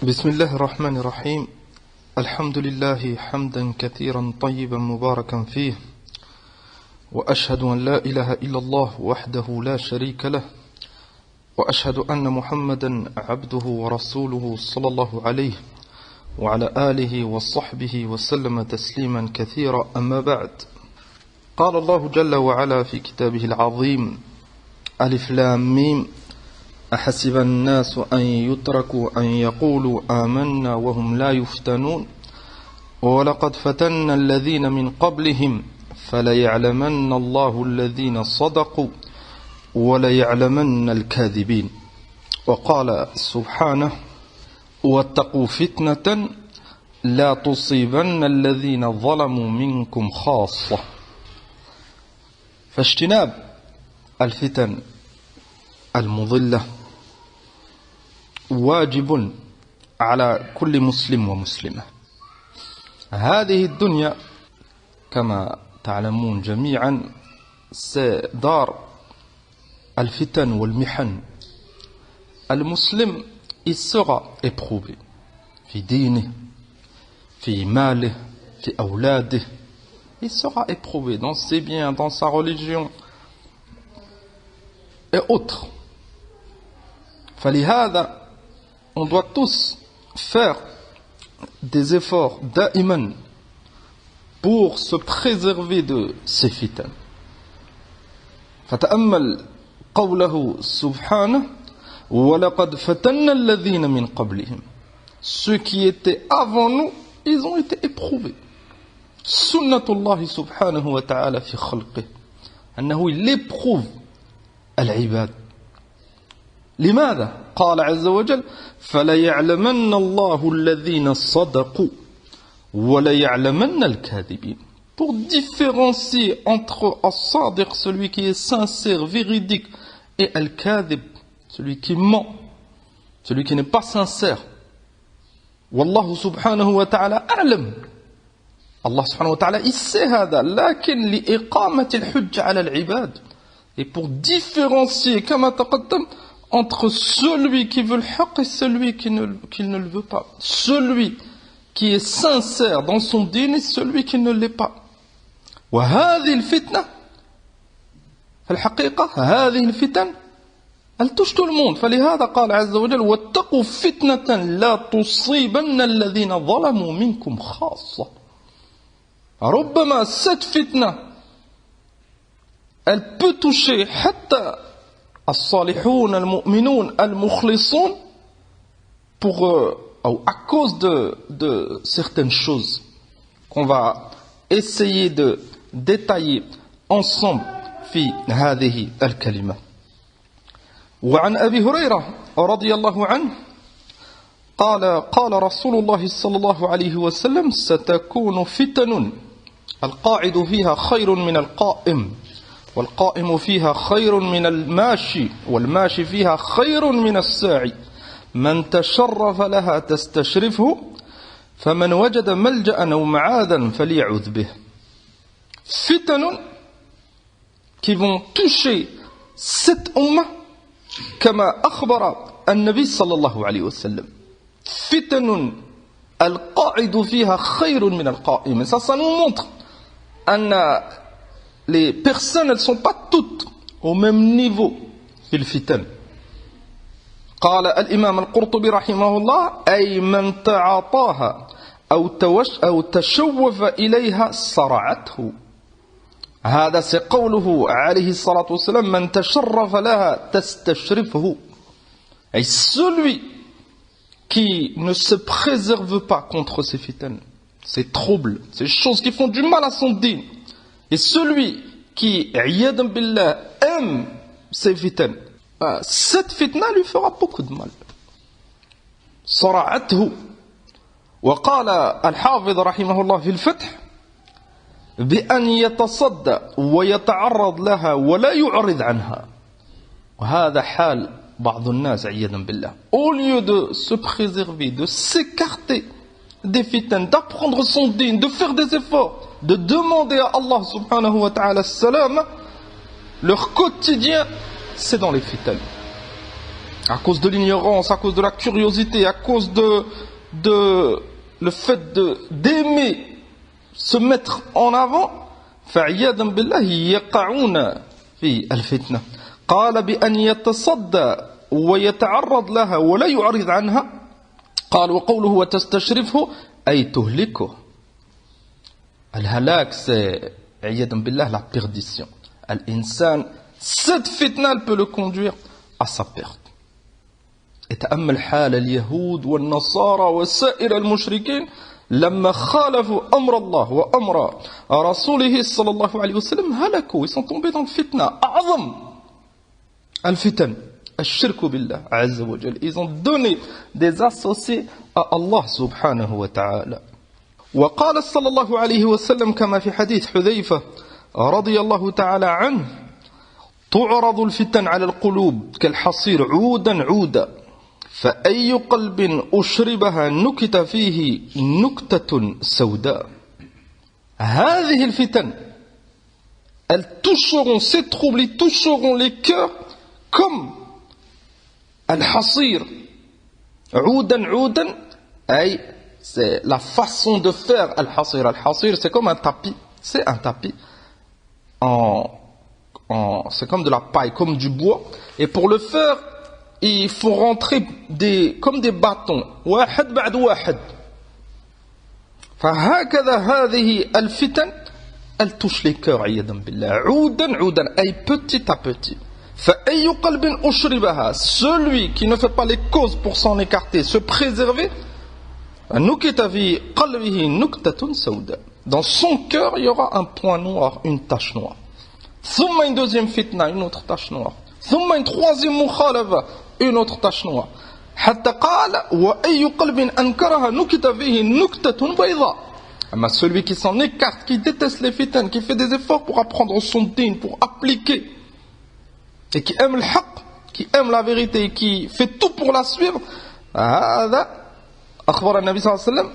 بسم الله الرحمن الرحيم. الحمد لله حمدا كثيرا طيبا مباركا فيه، وأشهد أن لا إله إلا الله وحده لا شريك له، وأشهد أن محمدا عبده ورسوله صلى الله عليه وعلى آله وصحبه وسلم تسليما كثيرا. أما بعد، قال الله جل وعلا في كتابه العظيم: ألف لام ميم أحسب الناس أن يتركوا أن يقولوا آمنا وهم لا يفتنون ولقد فتنا الذين من قبلهم فليعلمن الله الذين صدقوا وليعلمن الكاذبين. وقال سبحانه: واتقوا فتنة لا تصيبن الذين ظلموا منكم خاصة. فاجتناب الفتن المضلة واجب على كل مسلم ومسلمة. هذه الدنيا كما تعلمون جميعا دار الفتن والمحن. المسلم il sera éprouvé في دينه، في ماله، في أولاده. Il sera éprouvé dans ses biens, dans sa religion et autres. فلهذا on doit tous faire des efforts da'iman pour se préserver de ces fitans. فتأمل قوله سبحانه: وَلَقَدْ فَتَنَّا الَّذِينَ مِنْ قَبْلِهِمْ. Ceux qui étaient avant nous, ils ont été éprouvés. سنة الله سبحانه وتعالى في خلقه أنه il éprouve العباد. لماذا؟ قال عز وجل: فليعلمن الله الذين صدقوا وليعلمن الكاذبين. Pour différencier entre الصادق, celui qui est sincère, véridique, et al-kadhib, celui qui ment, celui qui n'est pas sincère. والله سبحانه وتعالى أعلم. Allah subhanahu wa ta'ala il sait هذا، لكن لإقامة الحجة على العباد. Et pour différencier كما تقدم entre celui qui veut le haqq et celui qui ne le veut pas, celui qui est sincère dans son dîn et celui qui ne l'est pas. وهذه الفتنة في الحقيقة هذه الفتن elle touche tout le monde. فلهذا قال عز وجل: واتقوا فتنة لا تصيبن الذين ظلموا منكم خاصة. ربما cette fitna elle peut toucher حتى الصالحون المؤمنون المخلصون pour ou à cause de certaines choses qu'on va essayer de détailler ensemble في هذه الكلمة. وعن أبي هريرة رضي الله عنه قال رسول الله صلى الله عليه وسلم: ستكون فتن القاعد فيها خير من القائم، والقائم فيها خير من الماشي، والماشي فيها خير من الساعي، من تشرف لها تستشرفه، فمن وجد ملجأ أو معاذا فليعوذ به. فتن qui vont toucher cette ummah كما أخبر النبي صلى الله عليه وسلم. فتن القاعد فيها خير من القائم. Ça nous montre أن les personnes elles sont pas toutes au même niveau في الفتن. قال الإمام القرطبي رحمه الله: أي من تعاطاها أو تشوف إليها صرعته. هذا سيقوله عليه الصلاة والسلام: من تشرف لها تستشرفه. Et celui qui ne se préserve pas contre ces fitans, ces troubles, ces choses qui font du mal à son dîn, et celui qui, iyadan billah, aime ces fitans, cette fitna lui fera beaucoup de mal. صرعته. وقال الحافظ رحمه الله في الفتح: بأن يتصدى ويتعرض لها ولا يعرض عنها. وهذا حال بعض الناس عياذا بالله. Au lieu de se préserver, de s'écarter des fitans, d'apprendre son dîn, de faire des efforts, de demander à Allah subhanahu wa ta'ala salam, leur quotidien c'est dans les fitans. à cause de l'ignorance, à cause de la curiosité, à cause de le fait d'aimer se mettre en avant, فعياذا بالله يقعون في الفتنة. قال بأن يتصدى ويتعرض لها ولا يعرض عنها. قال وقوله وتستشرفه أي تهلكه. الهلاك c'est عياذا بالله la perdition. الإنسان cette fitna elle peut le conduire à sa perte. اتأمل حال اليهود والنصارى وسائر المشركين لما خالفوا أمر الله وأمر رسوله صلى الله عليه وسلم هلكوا, ils sont tombés dans le fitna. أعظم الفتن الشرك بالله عز وجل. Ils ont donné des associés à Allah subhanahu wa ta'ala. وقال صلى الله عليه وسلم كما في حديث حذيفة رضي الله تعالى عنه تعرض الفتن على القلوب كالحصير عودا عودا فأي قلب أشربها نكت فيه نكتة سوداء. هذه الفتن elles toucheront, ces troubles, ils toucheront les cœurs comme al-hasir. عودا عودا أي c'est la façon de faire al-hasir. Al-hasir c'est comme un tapis, c'est un tapis c'est comme de la paille, comme du bois, et pour le faire il faut rentrer comme des bâtons واحد بعد واحد. فهكذا هذه الفتن elle touche les cœurs عياذا بالله عودا عودا أي petit à petit. فأي قلب أشربها, celui qui ne fait pas les causes pour s'en écarter, se préserver, نكت في قلبه نكتة سوداء, dans son cœur il y aura un point noir, une tache noire. ثم une deuxième fitna, une autre tache noire. ثم une troisième مخالفة, une autre tache noire. حتى قال وأي قلب أنكرها نكت فيه نكتة بيضاء. Mais celui qui s'en écarte, qui déteste les fitnes, qui fait des efforts pour apprendre son din, pour appliquer, et qui aime le haqq, qui aime la vérité, qui fait tout pour la suivre, هذا أخبر النبي صلى الله عليه وسلم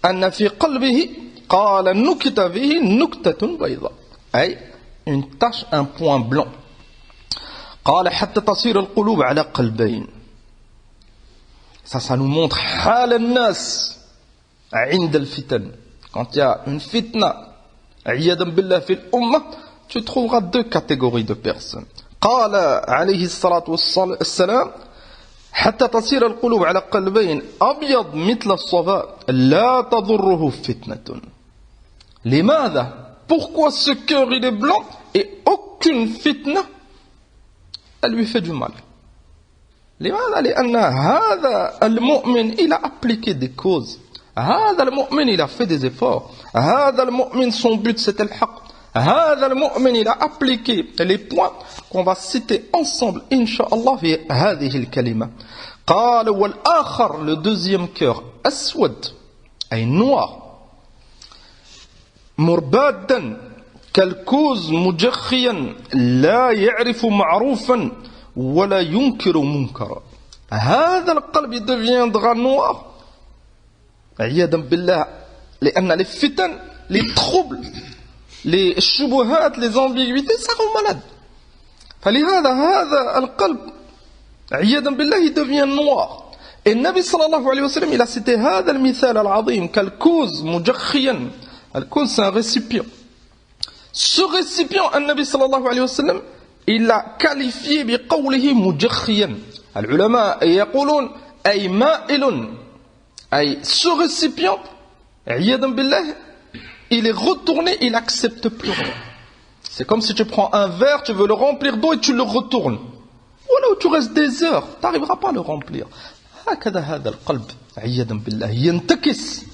أن في قلبه قال نكت فيه نكتة بيضاء, أي une tache, un point blanc. قال حتى تصير القلوب على قلبين. Ça nous montre حال الناس عند الفتن. Quand il y a une fitna, عياذا بالله في الأمة, tu trouveras deux catégories de personnes. قال عليه الصلاة والسلام حتى تصير القلوب على قلبين أبيض مثل الصفاء لا تضره فتنة. لماذا? Pourquoi ce cœur il est blanc et aucune fitna elle lui fait du mal? لماذا؟ لأن هذا المؤمن il a appliqué des causes. هذا المؤمن il a fait des efforts. هذا المؤمن son but c'était le haqq. هذا المؤمن il a appliqué les points qu'on va citer ensemble Inch'Allah في هذه الكلمة. قال والآخر, le deuxième cœur أسود أي noir مربادا كالكوز مجخيا لا يعرف معروفا ولا ينكر منكرا. هذا القلب deviendra noir عياذا بالله لأن les fitan, les troubles, les shubuhat, les ambiguïtés ça rend malade. فلهذا هذا القلب عياذا بالله il devient noir. Et Nabi sallallahu alayhi wa sallam il a cité هذا المثال العظيم كالكوز مجخيا. الكوز c'est un récipient. Ce récipient, النبي صلى الله عليه وسلم il l'a qualifié بقوله مجخيا. العلماء يقولون أي مائل, أي ce récipient عياذا بالله il est retourné, il accepte plus rien. C'est comme si tu prends un verre, tu veux le remplir d'eau et tu le retournes. Voilà où tu restes des heures, tu n'arriveras pas à le remplir. هكذا هذا القلب عياذا بالله ينتكس.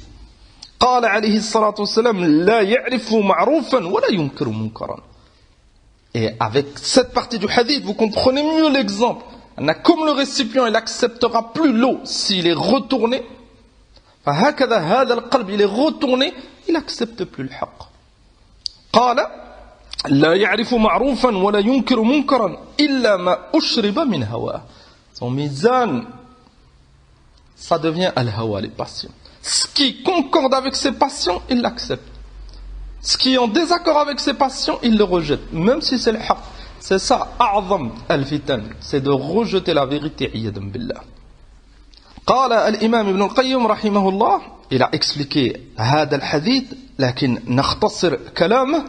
قال عليه الصلاة والسلام لا يعرف معروفا ولا ينكر منكرا. Et avec cette partie du hadith, vous comprenez mieux l'exemple. Comme le récipient, il n'acceptera plus l'eau s'il est retourné. فهكذا هذا القلب il est retourné, il n'accepte plus le haqq. قال لا يعرف معروفا ولا ينكر منكرا إلا ما أشرب من هواه. Son mizan, ça devient al-hawa, les passions. Ce qui concorde avec ses passions, il l'accepte. Ce qui est en désaccord avec ses passions, il le rejette, même si c'est le haqq. C'est ça, أعظم الفتن, c'est de rejeter la vérité, عياذا بالله. قال الإمام ابن القيم رحمه الله, il a expliqué هذا الحديث, لكن نختصر كلامه.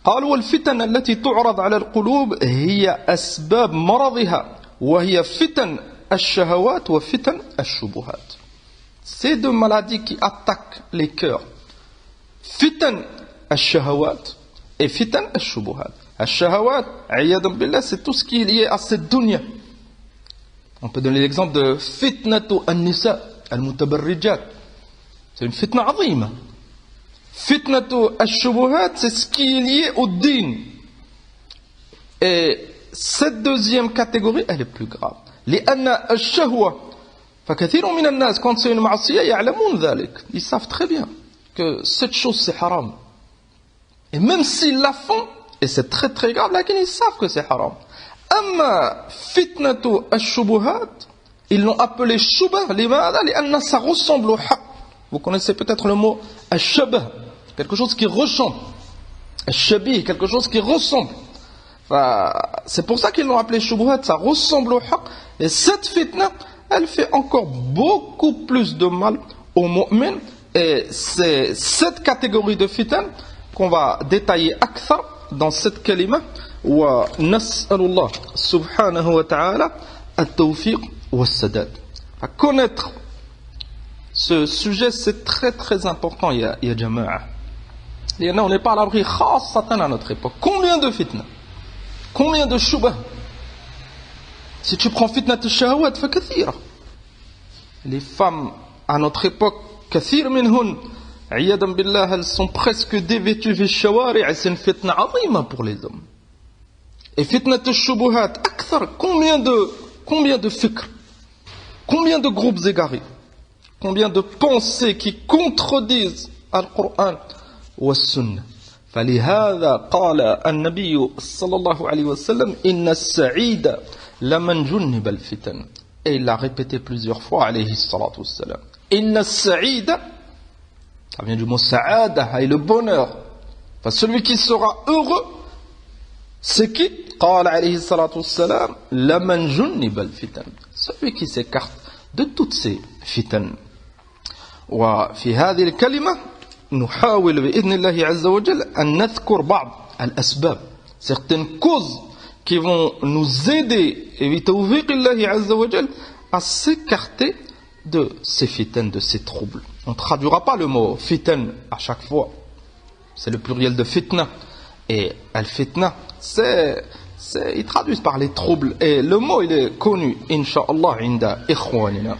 قال والفتن التي تعرض على القلوب هي أسباب مرضها, وهي فتن الشهوات وفتن الشبهات. Ces deux maladies qui attaquent les cœurs, fitan al-shahawat et fitan al-shubuhat. Al-shahawat, عياذا بالله, c'est tout ce qui est lié à cette dunya. On peut donner l'exemple de fitnatu an-nisa al-mutabarrijat. C'est une fitna azima. Fitnatu al-shubuhat, c'est ce qui est lié au din. Et cette deuxième catégorie, elle est plus grave. لأن الشهوة فكثير من الناس quand c'est une معصية يعلمون ذلك. Ils savent très bien que cette chose c'est haram. Et même s'ils la font, et c'est très très grave, là, ils savent que c'est haram. أما فتنة الشبهات, ils l'ont appelé shubah, لماذا؟ لأن ça ressemble au haq. Vous connaissez peut-être le mot al-shabah, quelque chose qui ressemble. Al-shabih, quelque chose qui ressemble. Enfin, c'est pour ça qu'ils l'ont appelé shubuhat, ça ressemble au haq. Et cette fitna, elle fait encore beaucoup plus de mal aux mu'min. Et c'est cette catégorie de fitan qu'on va détailler akthar dans cette kalima. Wa nas'alullah subhanahu wa ta'ala at-tawfiq wa as-sadad. À connaître ce sujet, c'est très très important, ya jama'a. Et là, on n'est pas à l'abri khassatan à notre époque. Combien de fitna? Combien de shubha? Si tu prends fitnat al-shahawat, fa kathira. Les femmes à notre époque, kathir minhun, عياذا بالله, elles sont presque dévêtues في الشوارع. C'est une fitna azima pour les hommes. Et fitnat al-shubuhat, akthar, combien de fikr, combien de groupes égarés, combien de pensées qui contredisent al-Qur'an wa sunnah. فلهذا قال النبي صلى الله عليه وسلم إن السعيد لمن جنب الفتن. Et il l'a répété plusieurs fois, alayhi salatu wassalam. Inna as-sa'ida, ça vient du mot sa'ada, et le bonheur. Enfin, celui qui sera heureux, c'est qui? Qala alayhi salatu wassalam, laman junnib al-fitan. Celui qui s'écarte de toutes ces fitan. Wa fi hadhihi al-kalima, نحاول بإذن الله عز وجل أن نذكر بعض الأسباب, certaines causes qui vont nous aider, بتوفيق الله عز وجل, à s'écarter de ces fitans, de ces troubles. On ne traduira pas le mot fitan à chaque fois. C'est le pluriel de fitna. Et al-fitna, ils traduisent par les troubles. Et le mot, il est connu, incha'Allah, inda ikhwanina.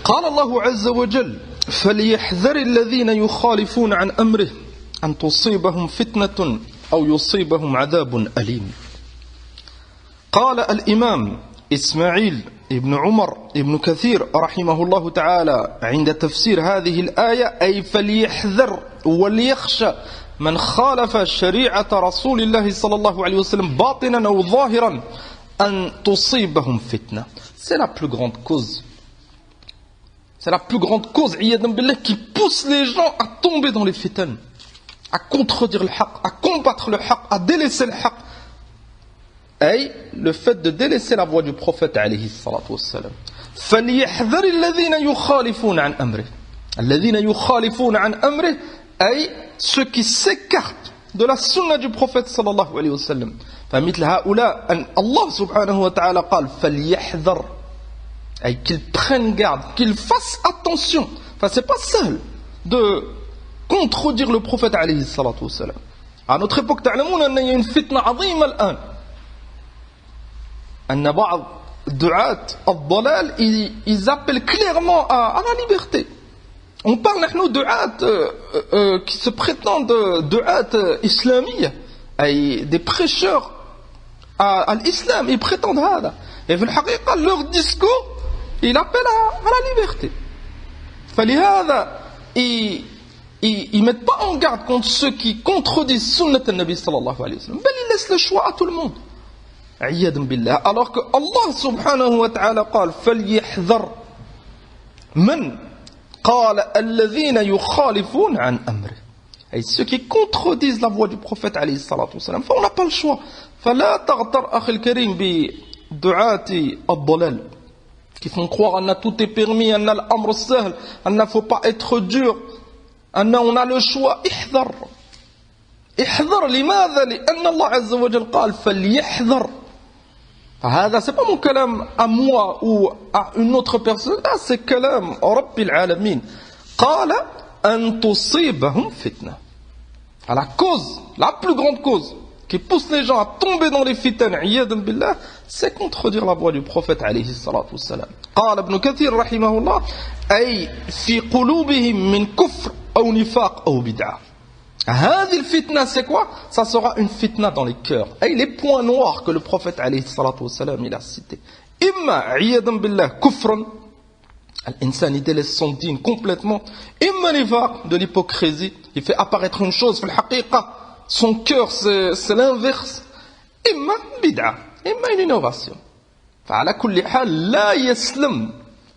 قال الله عز وجل فليحذر الذين يخالفون عن أمره أن تصيبهم فتنة أو يصيبهم عذاب أليم. قال الإمام إسماعيل ابن عمر ابن كثير رحمه الله تعالى عند تفسير هذه الآية أي فليحذر وليخشى من خالف شريعة رسول الله صلى الله عليه وسلم باطنا أو ظاهرا أن تصيبهم فتنة. C'est la plus grande cause. C'est la plus grande cause, iyadam billah, qui pousse les gens à tomber dans les fitans, à contredire le haqq, à combattre le haqq, à délaisser le haqq. Et le fait de délaisser la voie du prophète alayhi salatu wassalam. فَلْيَحْذَرِ الَّذِينَ يُخَالِفُونَ عَنْ أَمْرِهِ. الَّذِينَ يُخَالِفُونَ عَنْ أَمْرِهِ, et ceux qui s'écartent de la sunna du prophète sallallahu alayhi wa sallam. فَمِثْلَ هَؤُلَاء أن Allah subhanahu wa ta'ala قال فَلْيَحْذَرِ, et qu'ils prennent garde, qu'ils fassent attention. Enfin, c'est pas seul de contredire le prophète alayhi salatu wassalam. À notre époque, تعلمون أن il y a une fitna عظيمة الآن. أن بعض دعاة الضلال, ils appellent clairement à la liberté. On parle نحن دعاة qui se prétendent دعاة إسلامية, et des prêcheurs à l'islam, ils prétendent هذا. Et في الحقيقة, leur discours, il appelle à la liberté. فلهذا, ils mettent pas en garde contre ceux qui contredisent sunnat al-Nabi sallallahu alayhi wa sallam. Mais ils laissent le choix à tout le monde. عياذا بالله. Alors que Allah subhanahu wa ta'ala قال فليحذر من قال الذين يخالفون عن أمره. Et ceux qui contredisent la voix du prophète alayhi salatu wassalam, on n'a pas le choix. فلا تغتر أخي الكريم بدعاة الضلال qui font croire أن tout est permis, أن الأمر سهل, أن ne faut pas être dur, أن on a le choix. احذر لماذا؟ لأن الله عز وجل قال فليحذر. هذا c'est pas mon كلام à moi ou à une autre personne, là c'est كلام رب العالمين. قال أن تصيبهم فتنة. La cause, la plus grande cause qui pousse les gens à tomber dans les fitans, عياذا بالله, c'est contredire la voix du prophète عليه الصلاة والسلام. قال ابن كثير رحمه الله أي في قلوبهم من كفر أو نفاق أو بدعة. هذه الفتنة c'est quoi? Ça sera une fitna dans les cœurs. Et les points noirs que le prophète عليه الصلاة والسلام il a cités. إما عياذا بالله كفرا, l'insan il délaisse son dîn complètement. إما نفاق, de l'hypocrisie, il fait apparaître une chose في الحقيقة, son cœur c'est l'inverse. إما بدعة, إما une innovation. فعلى كل حال لا يسلم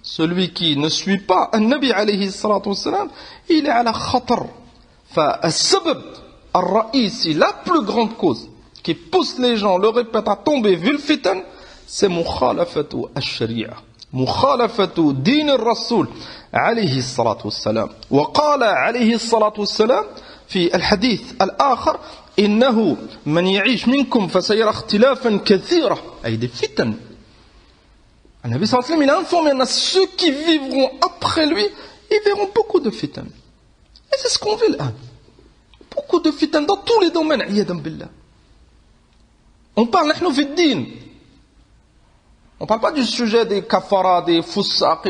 celui qui ne suit pas النبي عليه الصلاة والسلام, il est على خطر. فالسبب الرئيسي, la plus grande cause qui pousse les gens, le répète, à tomber vu le fitan, c'est مخالفة الشريعة, مخالفة دين الرسول عليه الصلاة والسلام. وقال عليه الصلاة والسلام في الحديث الآخر إنه من يعيش منكم فسيرى اختلافا كثيرا, أي des fitan. النبي صلى الله عليه وسلم il a informé أن ceux qui vivront après lui, ils verront beaucoup de fitan. Et c'est ce qu'on vit là. Beaucoup de fitan dans tous les domaines, عياذا بالله. On parle, نحن في الدين. On ne parle pas du sujet des kafara, des foussaq,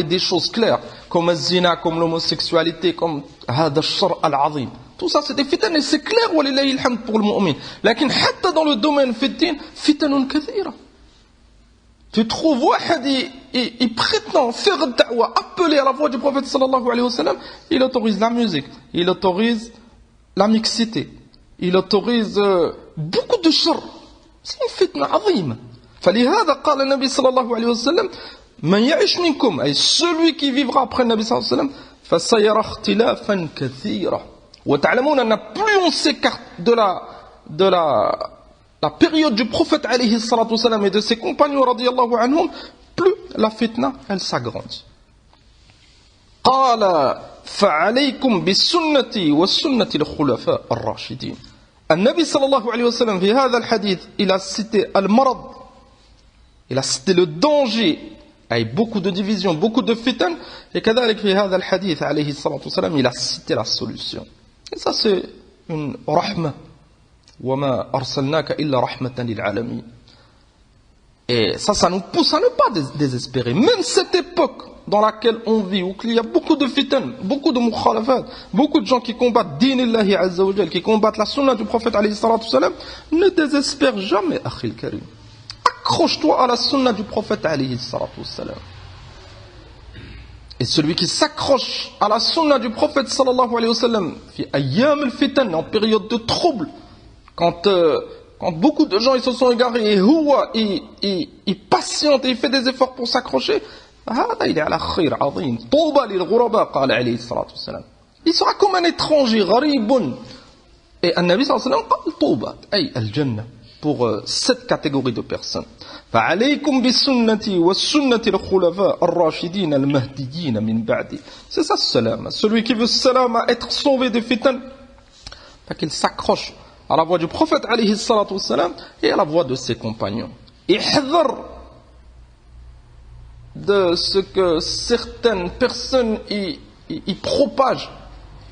des choses claires, comme le zina, comme l'homosexualité, comme هذا الشر العظيم. Tout ça c'est des fitan et c'est clair, ولله الحمد pour le mu'min. لكن حتى dans le domaine في الدين, fitan كثيرة. Tu trouves واحد il prétend faire da'wa, appeler à la voix du prophète sallallahu alayhi wa sallam, il autorise la musique, il autorise la mixité, il autorise beaucoup de shar. C'est une fitna عظيمة. فلهذا قال النبي صلى الله عليه وسلم من يعيش منكم, أي celui qui vivra après le Nabi صلى الله عليه وسلم, فسيرى اختلافا كثيرا. وتعلمون أن plus on s'écarte de la période du prophète alayhi salatu wasalam et de ses compagnons radiyallahu anhum, plus la fitna elle s'agrandit. قال فعليكم بسنتي وسنة الخلفاء الراشدين. النبي صلى الله عليه وسلم في هذا الحديث il a cité المرض, il a cité le danger, avec beaucoup de divisions, beaucoup de fitan, et كذلك في هذا الحديث عليه الصلاة والسلام il a cité la solution. Et ça c'est une rahma. وَمَا أَرْسَلْنَاكَ إِلَّا رَحْمَةً لِلْعَالَمِينَ. Et ça nous pousse à ne pas désespérer. Même cette époque dans laquelle on vit, où il y a beaucoup de fitan, beaucoup de mukhalafat, beaucoup de gens qui combattent dinillahi azza wa jal, qui combattent la sunna du prophète alayhi salatu salam, ne désespère jamais, akhil karim. Accroche-toi à la sunna du prophète alayhi salatu salam. Et celui qui s'accroche à la sunna du prophète sallallahu alayhi wa sallam, fi ayyam al-fitan, en période de trouble, quand beaucoup de gens ils se sont égarés et il patiente et il fait des efforts pour s'accrocher, il est à la khayr azim. Touba lil ghuraba, qala alayhi salatu wassalam. Il sera comme un étranger, gharibun. Et un Nabi sallallahu alayhi wa sallam, touba, ay al-jannah, pour cette catégorie de personnes. فعليكم بسنتي والسنة الخلفاء الراشدين المهديين من بعدي. C'est ça le salam. Celui qui veut salam à être sauvé des fitan, qu'il s'accroche à la voix du prophète alayhi salatu wassalam et à la voix de ses compagnons. Ihdhar de ce que certaines personnes y propagent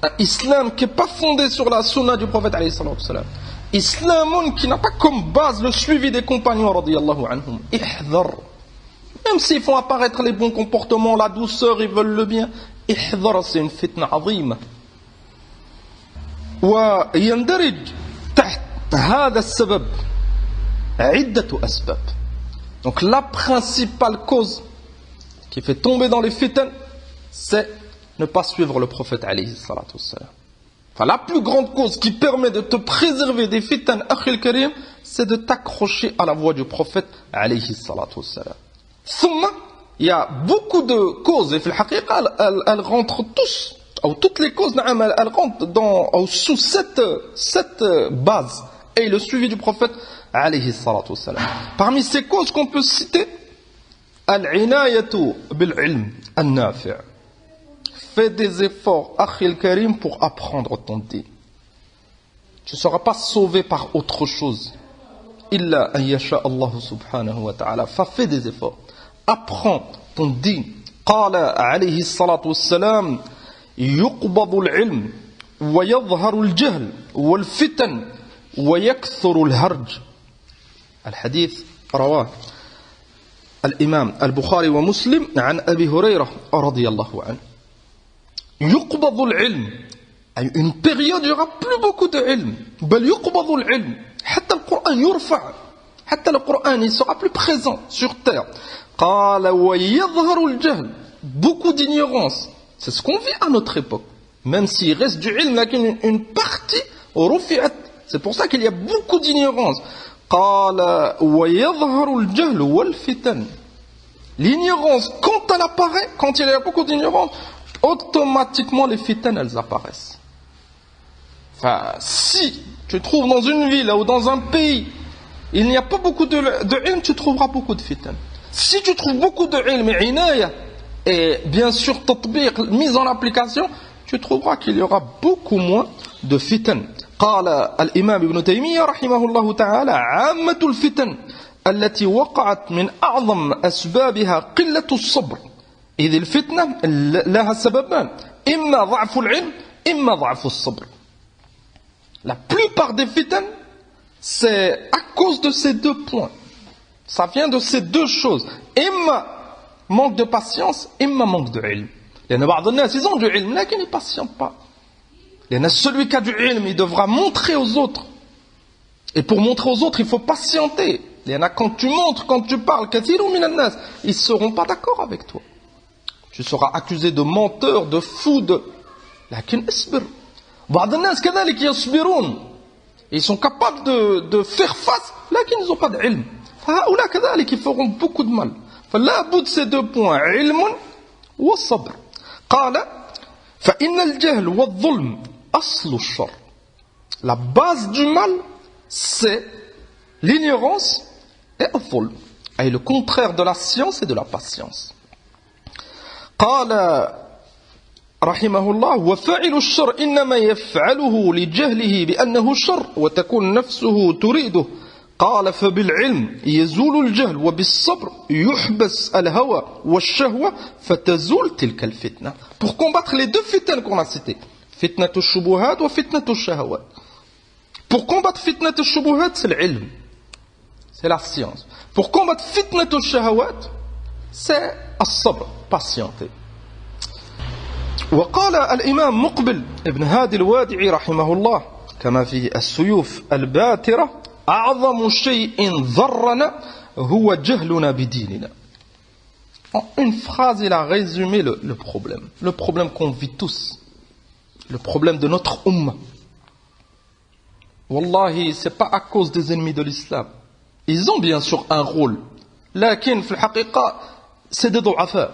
un islam qui n'est pas fondé sur la sunna du prophète alayhi salatu wassalam. Islam qui n'a pas comme base le suivi des compagnons radiyallahu anhum. Ihdhar. Même s'ils font apparaître les bons comportements, la douceur, ils veulent le bien. Ihdhar, c'est une fitna azima. ويندرج تحت هذا السبب عدة أسباب. Donc la principale cause qui fait tomber dans les fitan, c'est ne pas suivre le prophète alayhi salatu wassalam. Enfin, la plus grande cause qui permet de te préserver des fitan, akhil karim, c'est de t'accrocher à la voix du prophète alayhi salatu wassalam. ثم, il y a beaucoup de causes et في الحقيقة elles rentrent tous toutes les causes, elles rentrent sous cette base. Et le suivi du prophète, alayhi salatu wassalam. Parmi ces causes qu'on peut citer, al-inayatu bil-ilm an-nafi'. Fais des efforts, akhil karim, pour apprendre ton din. Tu ne seras pas sauvé par autre chose. Illa an yasha Allah subhanahu wa ta'ala. Fais des efforts. Apprends ton din. Qala alayhi salatu wassalam, yuqbadu al-ilm, wa yadhharu al-jahl, wal fitan, wa yakthuru al-harj. الحديث رواه الإمام البخاري ومسلم عن أبي هريرة رضي الله عنه. يقبض العلم. Une période, il n'y aura plus beaucoup de ilm. بل يقبض العلم. حتى القرآن يرفع. حتى القرآن il sera plus présent sur terre. قال ويظهر الجهل. Beaucoup d'ignorance. C'est ce qu'on vit à notre époque. Même s'il reste du ilm, une partie رفعت. C'est pour ça qu'il y a beaucoup d'ignorance. قال ويظهر الجهل والفتن. L'ignorance, quand elle apparaît, quand il y a beaucoup d'ignorance, automatiquement les fitan, elles apparaissent. Enfin, si tu te trouves dans une ville ou dans un pays, il n'y a pas beaucoup de ilm, tu trouveras beaucoup de fitan. Si tu trouves beaucoup de ilm et inaya, et bien sûr tatbiq, mise en application, tu trouveras qu'il y aura beaucoup moins de fitan. قال الإمام ابن تيمية رحمه الله تعالى عامة الفتن التي وقعت من أعظم أسبابها قلة الصبر إذ الفتنة لها سببان إما ضعف العلم إما ضعف الصبر. La plupart des fitan, c'est à cause de ces deux points. Ça vient de ces deux choses. إما manque de patience, إما manque de ilm. لأن بعض الناس ils ont du ilm لكن ils ne patientent pas. Celui qui a du ilm, il devra montrer aux autres. Et pour montrer aux autres, il faut patienter. Quand tu montres, quand tu parles, ils ne seront pas d'accord avec toi. Tu seras accusé de menteur, de fou, ils sont capables de faire face, là qu'ils n'ont pas d'ilm. Ils feront beaucoup de mal. فلا بد ces deux points, علم والصبر. قال فإن الجهل والظلم أصل الشر. La base du mal, c'est l'ignorance et الظلم. Et le contraire de la science et de la patience. قال رحمه الله وفاعل الشر إنما يفعله لجهله بأنه شر وتكون نفسه تريده. قال فبالعلم يزول الجهل وبالصبر يحبس الهوى والشهوة فتزول تلك الفتنة. Pour combattre les deux fitnes qu'on a citées, فتنة الشبهات وفتنة الشهوات. Pour combattre فتنة الشبهات, c'est l'ilm, c'est la science. Pour combattre فتنة الشهوات, c'est الصبر, patienter. وقال الإمام مقبل ابن هادي الوادعي رحمه الله كما في السيوف الباترة أعظم شيء ضرنا هو جهلنا بديننا. En une phrase, il a résumé le problème. Le problème qu'on vit tous. Le problème de notre ummah. Wallahi, ce n'est pas à cause des ennemis de l'islam. Ils ont bien sûr un rôle. Lakin, في الحقيقة, c'est des du'afa.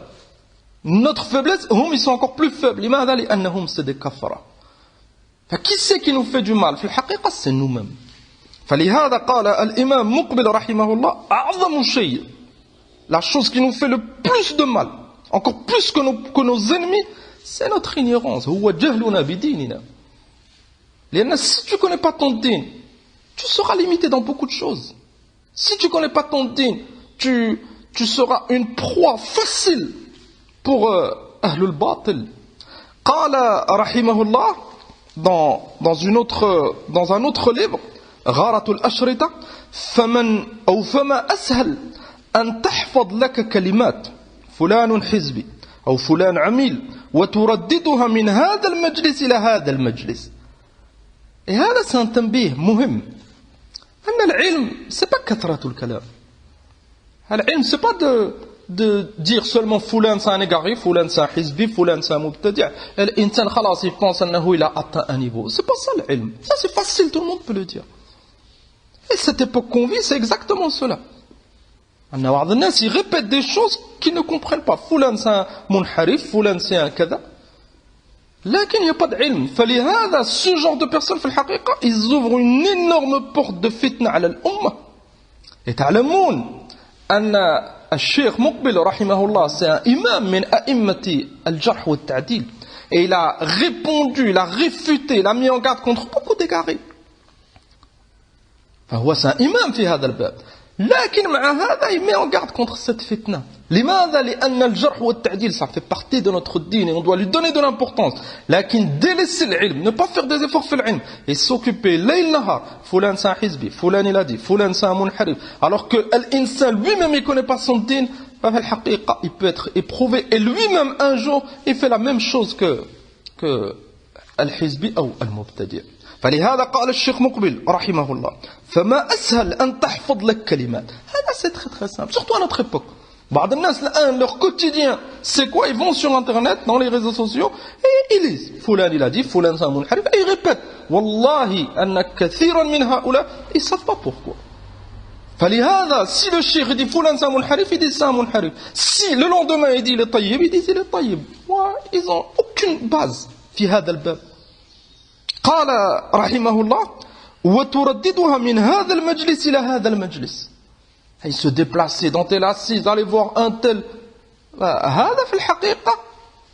Notre faiblesse, ils sont encore plus faibles. لماذا؟ لأنهم c'est des kafara. Qui c'est qui nous fait du mal? في الحقيقة, c'est nous-mêmes. فلهذا قال الإمام مقبل رحمه الله أعظم شيء. La chose qui nous fait le plus de mal, encore plus que nos ennemis, c'est notre ignorance. هو جهلنا بديننا. لأن si tu ne connais pas ton din, tu seras limité dans beaucoup de choses. Si tu ne connais pas ton din, tu seras une proie facile pour Ahlul Batil. قال رحمه الله dans un autre livre, غارة الأشرطة فما أسهل أن تحفظ لك كلمات فلان حزبي أو فلان عميل وترددها من هذا المجلس إلى هذا المجلس. Et هذا c'est un تنبيه مهم. أن العلم c'est pas كثرة الكلام. العلم c'est pas de dire seulement فلان c'est un égaré, فلان c'est un حزبي, فلان c'est un مبتدع. الإنسان خلاص il pense أنه il a atteint un niveau. C'est pas ça العلم. Ça c'est facile, tout le monde peut le dire. Et cette époque qu'on vit, c'est exactement cela. Ils répètent des choses qu'ils ne comprennent pas. Foulan c'est un munharif, Foulan c'est un kada. لكن il n'y a pas d'ilm. فلهذا ce genre de personnes في الحقيقة ils ouvrent une énorme porte de fitna على الأمة. Et تعلمون أن الشيخ مقبل رحمه الله c'est un imam من أئمة الجرح والتعديل. Et il a répondu, il a réfuté, il a mis en garde contre beaucoup d'égarés. فهو c'est un imam في هذا الباب. لكن مع هذا il met en garde contre cette fitna. لماذا؟ لأن الجرح والتعديل ça fait partie de notre dîne et on doit lui donner de l'importance. لكن délaisser l'ilm, ne pas faire des efforts في العلم et s'occuper ليل نهار فلان c'est un حزبي, فلان il a dit, فلان c'est un منحرف, alors que l'insan lui-même il connaît pas son dîne, ففي الحقيقة il peut être éprouvé et lui-même un jour il fait la même chose que الحزبي أو المبتدع. فلهذا قال الشيخ مقبل رحمه الله فما أسهل أن تحفظ لك كلمات. هذا c'est très très simple, surtout à notre époque. بعض الناس الآن leur quotidien c'est quoi? Ils vont sur internet, dans les réseaux sociaux et ils lisent فلان il a dit, فلان c'est un منحرف et ils répètent. والله أن كثيرا من هؤلاء ils savent pas pourquoi. فلهذا si le cheikh dit فلان c'est un منحرف, il dit c'est un منحرف. Si le lendemain il dit il est طيب, il dit il est طيب. Ils ont aucune base في هذا الباب. قال رحمه الله وترددها من هذا المجلس إلى هذا المجلس. Il se déplacer dans telle assise, aller voir un tel. هذا في الحقيقة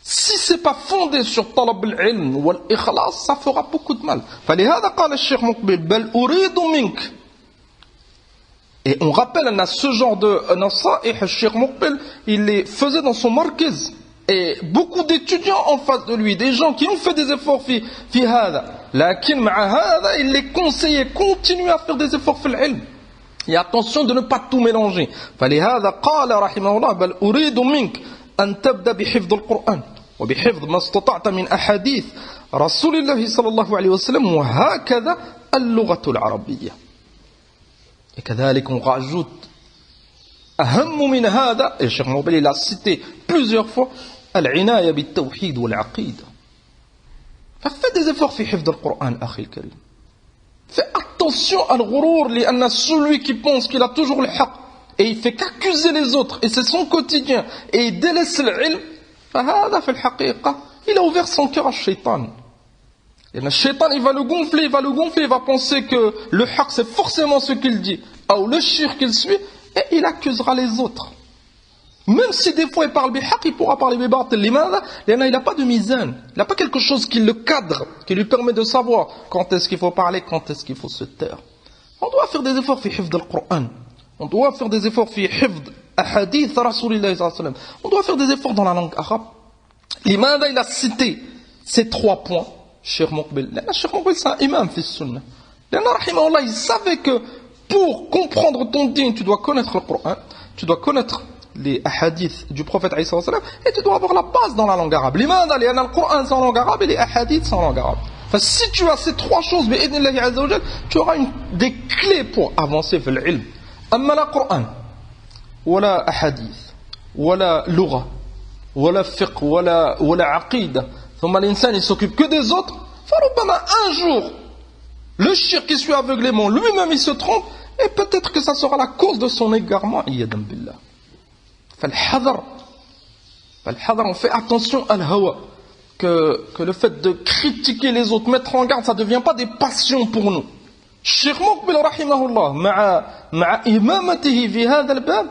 si c'est pas fondé sur طلب العلم والإخلاص ça fera beaucoup de mal. فلهذا قال الشيخ مقبل بل أريد منك. Et on rappelle à ce genre de nasaih, le Cheikh Muqbil, il les faisait dans son markaz. Et beaucoup d'étudiants en face de lui, des gens qui ont fait des efforts fi hada. Lakin ma'a hada, il les conseillait, continuez à faire des efforts fil ilm. Et attention de ne pas tout mélanger. فلهذا قال رحمه الله بل أريد منك أن تبدأ بحفظ القرآن وبحفظ ما استطعت من أحاديث رسول الله صلى الله عليه وسلم وهكذا اللغة العربية. Et كذلك on rajoute أهم من هذا, et Cheikh Moubil il a cité plusieurs fois العناية بالتوحيد والعقيدة. Fais des efforts في حفظ القرآن أخي الكريم. Fais attention à l'ghurur, لأن celui qui pense qu'il a toujours le haq et il fait qu'accuser les autres et c'est son quotidien et il délaisse l'ilm, فهذا في الحقيقة il a ouvert son cœur à shaitan. Et le shaitan il va le gonfler, il va penser que le haq c'est forcément ce qu'il dit ou le shirk qu'il suit et il accusera les autres. Même si des fois il parle bihaq, il pourra parler bibatil. Limadha? Il n'a pas de mizan. Il n'a pas quelque chose qui le cadre, qui lui permet de savoir quand est-ce qu'il faut parler, quand est-ce qu'il faut se taire. On doit faire des efforts fi hifd al-Qur'an. On doit faire des efforts fi hifd ahadith Rasulillah sallallahu alayhi wa sallam. On doit faire des efforts dans la langue arabe. Limadha, il a cité ces 3 points, Cheikh Muqbil. Cheikh Muqbil c'est un imam fi sunnah. Rahimahullah, il savait que pour comprendre ton dîn, tu dois connaître le Qur'an, tu dois connaître les hadiths du prophète et tu dois avoir la base dans la langue arabe. Limadha? Lianna al-Qur'an c'est en langue arabe et les hadiths c'est en langue arabe. Si tu as ces 3 choses, tu auras des clés pour avancer vers l'ilm. Amma la Qur'an, wala hadith, wala lugha, wala fiqh, wala aqidah. Thumma l'insan il s'occupe que des autres. Farubbama un jour, le shirk qui suit aveuglément, lui-même il se trompe et peut-être que ça sera la cause de son égarement. Iyadan billah. فالحذر, on fait attention à l'hawa, que le fait de critiquer les autres, mettre en garde, ça ne devient pas des passions pour nous. Cheikh Muqbil rahimahullah مع إمامته في هذا الباب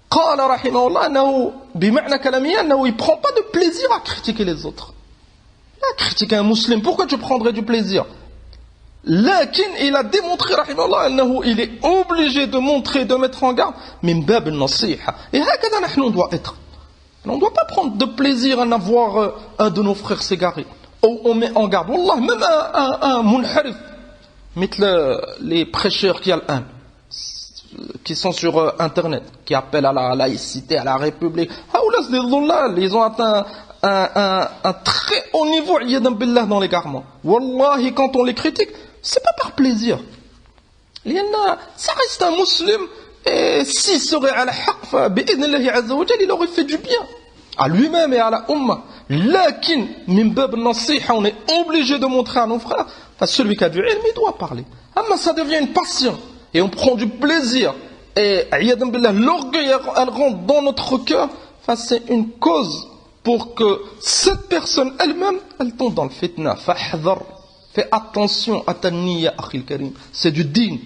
قال رحمه الله أنه بمعنى كلامه أنه il prend pas de plaisir à critiquer les autres. À critiquer un musulman, pourquoi tu prendrais du plaisir? لكن il a démontré رحمه الله أنه il est obligé de montrer, de mettre en garde من باب النصيحة. Et هكذا نحن on doit être. On ne doit pas prendre de plaisir à avoir un de nos frères s'égarer. Ou on met en garde. Wallah, même un munharif, مثل les prêcheurs qui sont sur internet, qui appellent à la laïcité, à la république. Ils ont atteint un très haut niveau dans l'égarement. Wallahi, quand on les critique, c'est pas par plaisir. Ça reste un musulman, et s'il serait à la haqq, il aurait fait du bien à lui-même et à la umma. Lakin, min bab nasiha, on est obligé de montrer à nos frères, celui qui a du ilm, il doit parler. Mais ça devient une passion, et on prend du plaisir, et l'orgueil, elle rentre dans notre cœur, c'est une cause pour que cette personne elle-même, elle tombe dans le fitna. Fahdhar. Fais attention à ta niya, akhil karim. C'est du din.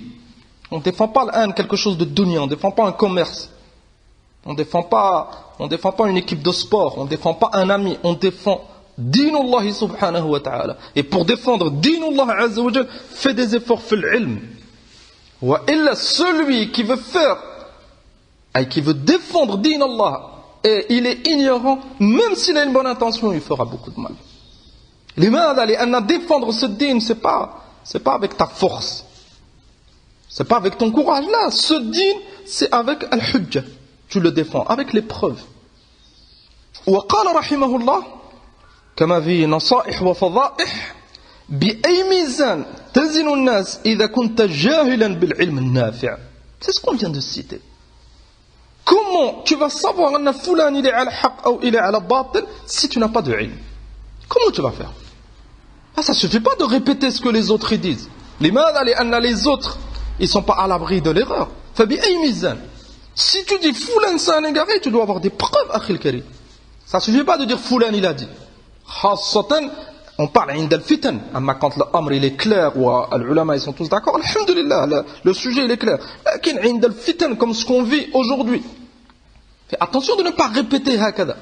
On ne défend pas quelque chose de dunya, on ne défend pas un commerce. On ne défend pas une équipe de sport, on ne défend pas un ami, on défend dinullah subhanahu wa ta'ala. Et pour défendre dinullah azza wa jal, fais des efforts fil ilm. Wa illa, celui qui veut défendre dinullah, et il est ignorant, même s'il a une bonne intention, il fera beaucoup de mal. Limada, défendre ce din, c'est pas avec ta force. C'est pas avec ton courage là. Ce din, c'est avec al-hujja. Tu le défends avec les preuves. وقال رحمه الله كما في نصائح وفضائح بأي ميزان تزن الناس إذا كنت جاهلا بالعلم النافع. C'est ce qu'on vient de citer. Comment tu vas savoir أن فلان il est على حق أو il est على باطل si tu n'as pas de ilm? Comment tu vas faire? Ça suffit pas de répéter ce que les autres disent. لماذا؟ لأن les autres ils sont pas à l'abri de l'erreur. فبأي ميزان? Si tu dis Foulan c'est un égaré, tu dois avoir des preuves, akhil karim. Ça suffit pas de dire Foulan il a dit. Khassatan, on parle عند الفتن. Amma quand l'amr il est clair, ou les ulama ils sont tous d'accord, alhamdulillah, le sujet il est clair. Lakin عند الفتن, comme ce qu'on vit aujourd'hui. Fais attention de ne pas répéter hakada.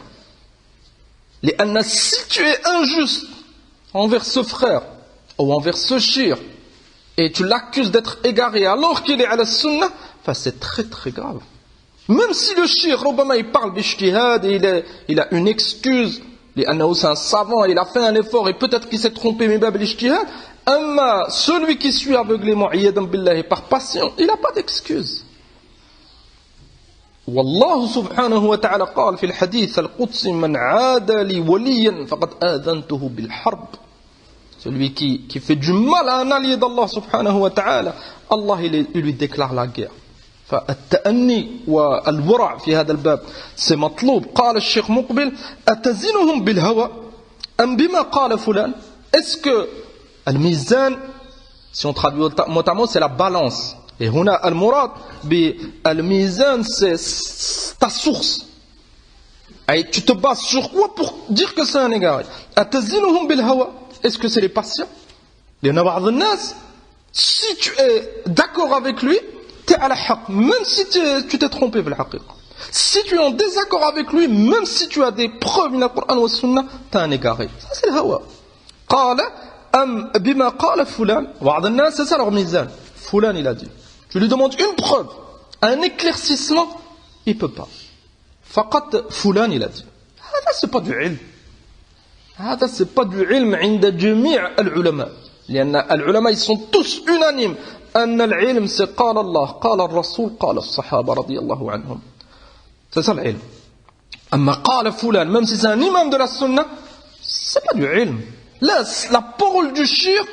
لأن si tu es injuste envers ce frère, ou envers ce shir, et tu l'accuses d'être égaré alors qu'il est à la sunnah, c'est très très grave. Même si le shir, Robama, il parle d'ijtihad et il a une excuse, c'est un savant, il a fait un effort et peut-être qu'il s'est trompé, mais bab l'ijtihad, amma celui qui suit aveuglément, iyadan billahi, par passion, il n'a pas d'excuse. والله سبحانه وتعالى قال في الحديث القدسي من عاد لي وليا فقد آذنته بالحرب. Celui qui fait du mal à un allié d'Allah subhanahu wa ta'ala, Allah il lui déclare la guerre. فالتأني والورع في هذا الباب c'est مطلوب. قال الشيخ مقبل أتزنهم بالهوى أم بما قال فلان. Est-ce que الميزان, si on traduit mot à mot, c'est la balance. Et هنا المراد بالميزان c'est ta source. Et tu te bases sur quoi pour dire que c'est un égaré? أتزنهم بالهوى. Est-ce que c'est les patients? Si tu es d'accord avec lui, tu es à la haqq, même si tu t'es trompé. Si tu es en désaccord avec lui, même si tu as des preuves dans le Coran ou la Sunna, tu es un égaré. Ça c'est le hawa. قال أم بما قال فلان. بعض الناس c'est ça leur mizan. Fulan il a dit. Tu lui demandes une preuve, un éclaircissement, il peut pas. فقط فلان il a dit. Ça c'est pas du ilm. هذا c'est pas du ilm عند جميع العلماء. لأن العلماء ils sont tous unanimes أن العلم c'est قال الله قال الرسول قال الصحابة رضي الله عنهم. C'est ça l'ilm. أما قال فلان, même si c'est un imam de la sunna, c'est pas du ilm. Là, la parole du shir,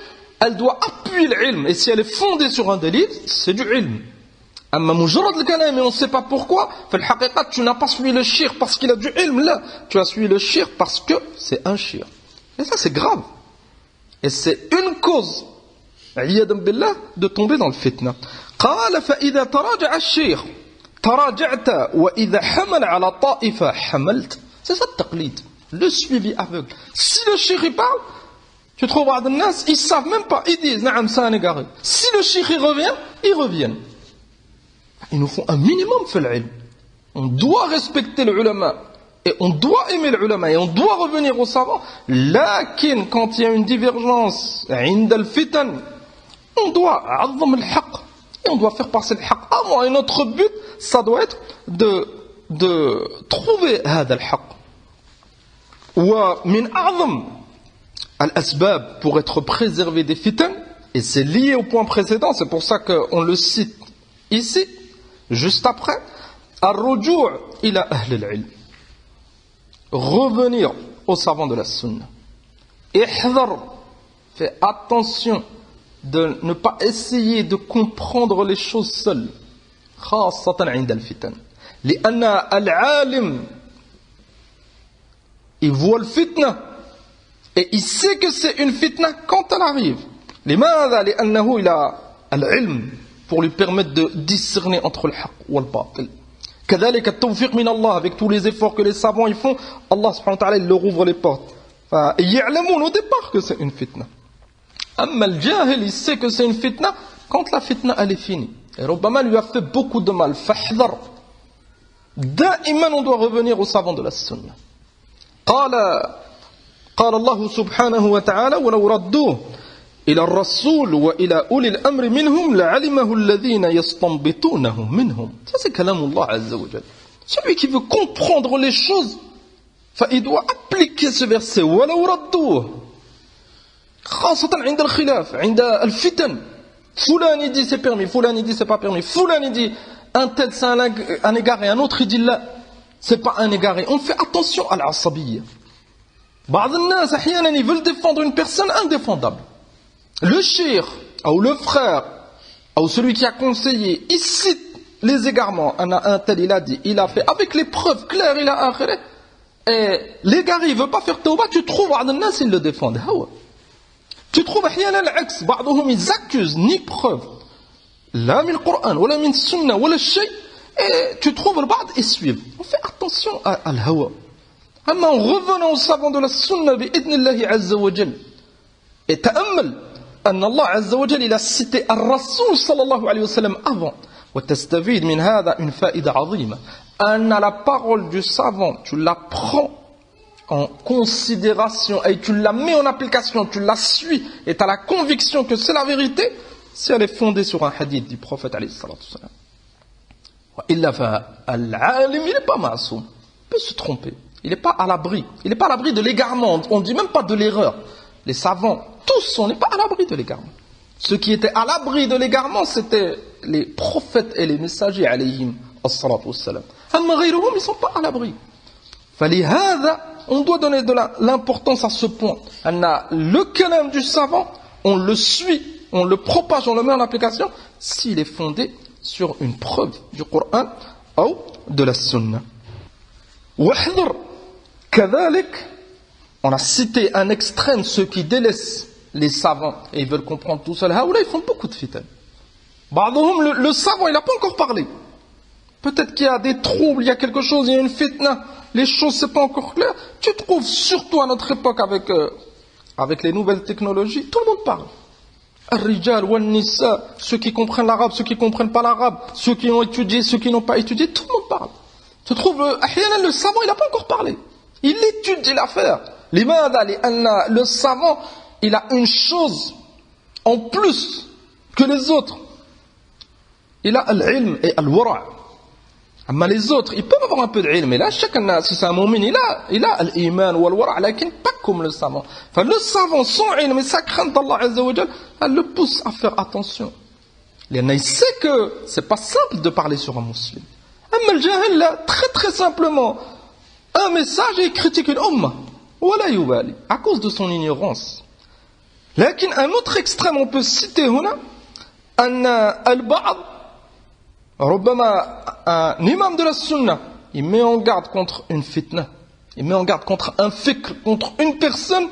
elle doit appuyer l'ilm. Et si elle est fondée sur un délit, c'est du ilm. أما مجرد الكلام et on ne sait pas pourquoi, في الحقيقة tu n'as pas suivi le shir parce qu'il a du ilm. Là, tu as suivi le shir parce que c'est un shir. Et ça c'est grave. Et c'est une cause, عياذا بالله, de tomber dans le fitna. قال فإذا تراجع الشيخ تراجعت وإذا حمل على طائفة حملت. C'est ça le taqlid, le suivi aveugle. Si le shir il parle, tu trouves بعض الناس, ils savent même pas, ils disent نعم c'est un égaré. Si le shir il revient, ils reviennent. Il nous faut un minimum في العلم. On doit respecter le ulama et on doit aimer le ulama et on doit revenir aux savants. Lakin quand il y a une divergence عند الفتن, on doit عظم الحق et on doit faire passer le haq. Et notre but ça doit être de trouver هذا الحق. ومن أعظم الأسباب pour être préservé des fitan, et c'est lié au point précédent, c'est pour ça qu'on le cite ici juste après, الرجوع إلى أهل العلم, revenir aux savants de la sunna. احذر, fais attention de ne pas essayer de comprendre les choses seules, خاصة عند الفتن, لأن العالم il voit le fitna et il sait que c'est une fitna quand elle arrive. لماذا؟ لأنه il a العلم pour lui permettre de discerner entre le haq ou le batil. كذلك التوفيق من Allah, avec tous les efforts que les savants ils font, Allah subhanahu wa ta'ala il leur ouvre les portes. يعلمون au départ que c'est une fitna. أما الجاهل il sait que c'est une fitna quand la fitna elle est finie. Et ربما lui a fait beaucoup de mal. فاحذر. دائما on doit revenir aux savants de la sunna. قال الله سبحانه وتعالى ولو ردوه إلى الرسول وإلى أولي الأمر منهم لعلمه الذين يستنبطونه منهم. Ça c'est كلام الله عز وجل. Celui qui veut comprendre les choses, il doit appliquer ce verset. ولو ردوه خاصة عند الخلاف عند الفتن. Fulan il dit c'est permis, Fulan il dit c'est pas permis, Fulan il dit un tel c'est un égaré, un autre il dit là c'est pas un égaré. On fait attention à l'asabiyya. بعض الناس أحيانا ils veulent défendre une personne indéfendable. Le cheikh ou le frère ou celui qui a conseillé, il cite les égarements. Un tel il a dit, il a fait avec les preuves claires, il a akhiré. Et l'égaré il veut pas faire tawbah, tu trouves بعض الناس ils le défendent. Tu trouves أحيانا العكس, بعضهم ils accusent ni preuve لا من القرآن ولا من السنة ولا الشيء. Et tu trouves البعض ils suivent. On fait attention à الهوى. أما en revenant aux savants de la sunna بإذن الله عز وجل. Et تأمل أن الله عز وجل il a cité الرسول صلى الله عليه وسلم avant. وتستفيد من هذا une فائدة عظيمة. أن la parole du savant, tu la prends en considération et tu la mets en application, tu la suis et tu as la conviction que c'est la vérité si elle est fondée sur un hadith du prophète alayhi salatu wassalam. وإلا فالعالم il n'est pas masoum, il peut se tromper, il n'est pas à l'abri, il n'est pas à l'abri de l'égarement, on ne dit même pas de l'erreur. Les savants, tous, on n'est pas à l'abri de l'égarement. Ceux qui étaient à l'abri de l'égarement, c'était les prophètes et les messagers alayhim as-salatu wassalam. Amma ghayruhum, ils ne sont pas à l'abri. فلهذا on doit donner de l'importance à ce point. Le kalam du savant, on le suit, on le propage, on le met en application s'il est fondé sur une preuve du Coran ou de la Sunna. واحذر كذلك. On a cité un extrême, ceux qui délaissent les savants et ils veulent comprendre tout seul. Là, ils font beaucoup de fitan. Le savant, il n'a pas encore parlé. Peut-être qu'il y a des troubles, il y a quelque chose, il y a une fitna. Les choses, c'est pas encore clair. Tu trouves surtout à notre époque avec les nouvelles technologies, tout le monde parle. Al-Rijal, Wal-Nisa, ceux qui comprennent l'arabe, ceux qui comprennent pas l'arabe, ceux qui ont étudié, ceux qui n'ont pas étudié, tout le monde parle. Tu trouves, le savant, il n'a pas encore parlé. Il étudie l'affaire. Le savant, il a une chose en plus que les autres. Il a l'ilm et al-wara'. Mais les autres, ils peuvent avoir un peu d'ilm. Mais là, chacun, si c'est un mu'min, il a l'iman ou al-wara', mais pas comme le savant. Enfin, le savant, son ilm et sa crainte d'Allah Azza wa Jal, elle le pousse à faire attention. Il sait que c'est pas simple de parler sur un musulman. Mais le jahil, là, très très simplement, un message et il critique une ummah. Wala yubali, à cause de son ignorance. Lakin un autre extrême, on peut citer huna, al-ba'd, un imam de la sunna, il met en garde contre une fitna, il met en garde contre un fikr, contre une personne,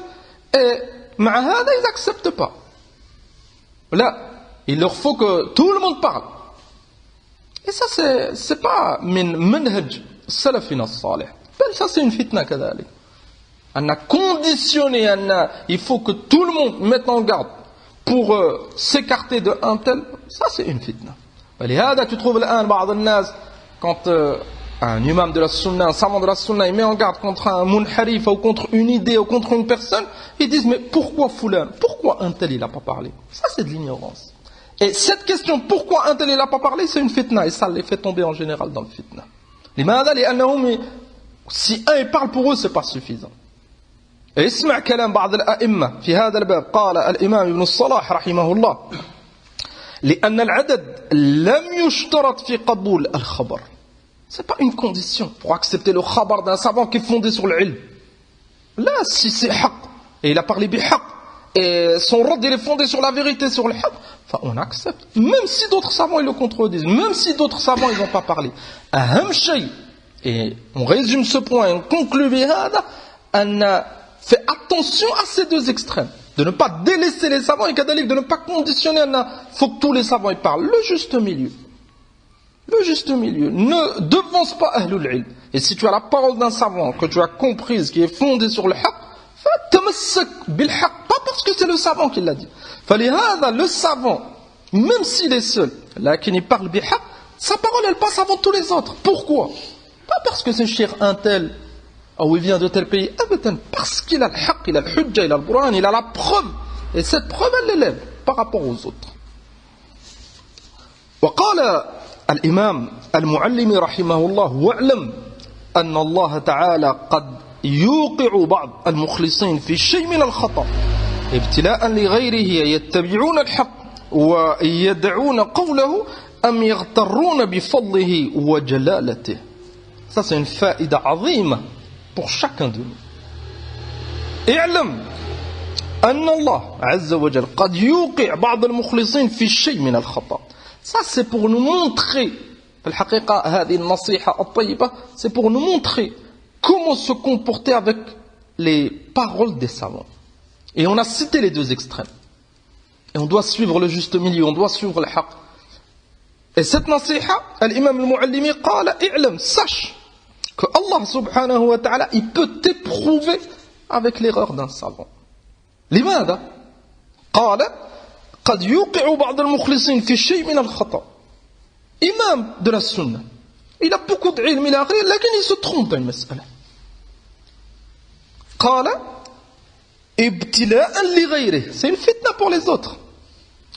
et ma'ahada, ils n'acceptent pas. Là, il leur faut que tout le monde parle. Et ça, c'est pas min manhaj salafina salih. Ça, c'est une fitna kadhalik. On a conditionné, il faut que tout le monde mette en garde pour s'écarter de un tel. Ça, c'est une fitna. Tu trouves quand un imam de la sunna, un savant de la sunna, il met en garde contre un munharif ou contre une idée ou contre une personne, ils disent mais pourquoi fulan, pourquoi un tel il n'a pas parlé? Ça, c'est de l'ignorance. Et cette question, pourquoi un tel il n'a pas parlé, c'est une fitna, et ça les fait tomber en général dans le fitna. Si un il parle pour eux, c'est pas suffisant. اسمع كلام بعض الأئمة في هذا الباب. قال الإمام ابن الصلاح رحمه الله لأن العدد لم يشترط في قبول الخبر. C'est pas une condition pour accepter le khabar d'un savant qui est fondé sur le ilm. Là, si c'est haq, et il a parlé bi haq, et son rad il est fondé sur la vérité, sur le haq, enfin on accepte. Même si d'autres savants ils le contredisent, même si d'autres savants ils n'ont pas parlé. أهم شيء, et on résume ce point, et on conclut بهذا أن fais attention à ces deux extrêmes. De ne pas délaisser les savants et de ne pas conditionner. Il faut que tous les savants y parlent. Le juste milieu. Le juste milieu. Ne devance pas Ahlul Ilm. Et si tu as la parole d'un savant que tu as comprise, qui est fondée sur le haqq, fatamassak bil haqq. Pas parce que c'est le savant qui l'a dit. Falihada, le savant, même s'il est seul, là, qui parle bil haqq, sa parole, elle passe avant tous les autres. Pourquoi? Pas parce que c'est cher un tel, ou il vient de tel pays. Parce qu'il a le haqq, il a le hujja, il a le Qur'an, il a la preuve. Et cette preuve, elle l'élève par rapport aux autres. وقال الإمام المعلمي رحمه الله واعلم أن الله تعالى قد يوقع بعض المخلصين في شيء من الخطأ ابتلاء لغيره يتبعون الحق ويدعون قوله أم يغترون بفضله وجلالته. Ça c'est une faïda عظيمة pour chacun de nous. اعلم أن الله عز وجل قد يوقع بعض المخلصين في شيء من الخطأ. Ça c'est pour nous montrer, في الحقيقة هذه النصيحة الطيبة, c'est pour nous montrer comment se comporter avec les paroles des savants. Et on a cité les deux extrêmes. Et on doit suivre le juste milieu, on doit suivre le haqq. Et cette nasiha, l'imam al-Muallimi قال اعلم, sache que Allah subhanahu wa ta'ala, il peut t'éprouver avec l'erreur d'un savant. لماذا؟ قال قد يوقع بعض المخلصين في شيء من الخطأ. Imam de la sunna, il a beaucoup d'ilm, il se trompe dans une mas'ala. قال ابتلاء لغيره, c'est une fitna pour les autres.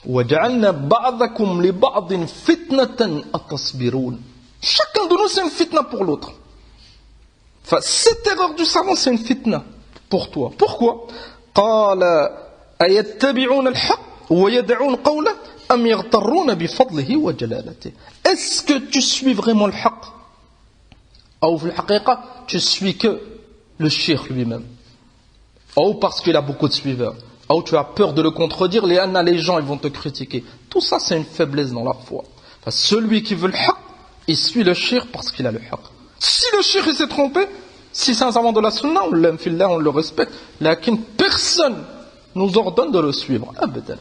وجعلنا بعضكم لبعض فتنة أتصبرون. Chacun de nous c'est une fitna pour l'autre. Enfin, cette erreur du savant c'est une fitna pour toi. Pourquoi? قال أيتبعون الحق ويدعون قوله أم يغترون بفضله وجلالته. Est-ce que tu suis vraiment le haqq? Ou في الحقيقة tu suis que le cheikh lui-même, ou parce qu'il a beaucoup de suiveurs, ou tu as peur de le contredire, les gens ils vont te critiquer. Tout ça c'est une faiblesse dans la foi. Enfin, celui qui veut le haqq, il suit le cheikh parce qu'il a le haqq. Si le cheikh il s'est trompé, si c'est un savant de la sunna, on l'aime fillah, on le respecte, lakin personne nous ordonne de le suivre. Abadan.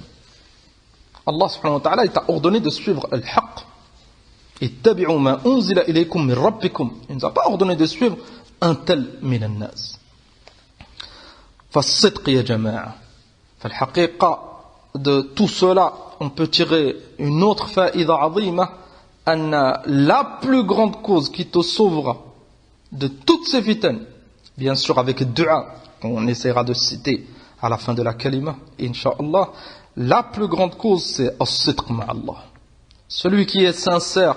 Allah subhanahu wa ta'ala, il t'a ordonné de suivre le haqq. Ittabi'u ma unzila ilaykum min rabbikum. Il ne nous a pas ordonné de suivre un tel min an-nas. فالصدق يا جماعة. فالحقيقة de tout cela, on peut tirer une autre faïda عظيمة, أن la plus grande cause qui te sauvera de toutes ces fitanes, bien sûr avec le dua, qu'on essaiera de citer à la fin de la kalima, incha'Allah, la plus grande cause c'est as-sidq ma'Allah. Celui qui est sincère,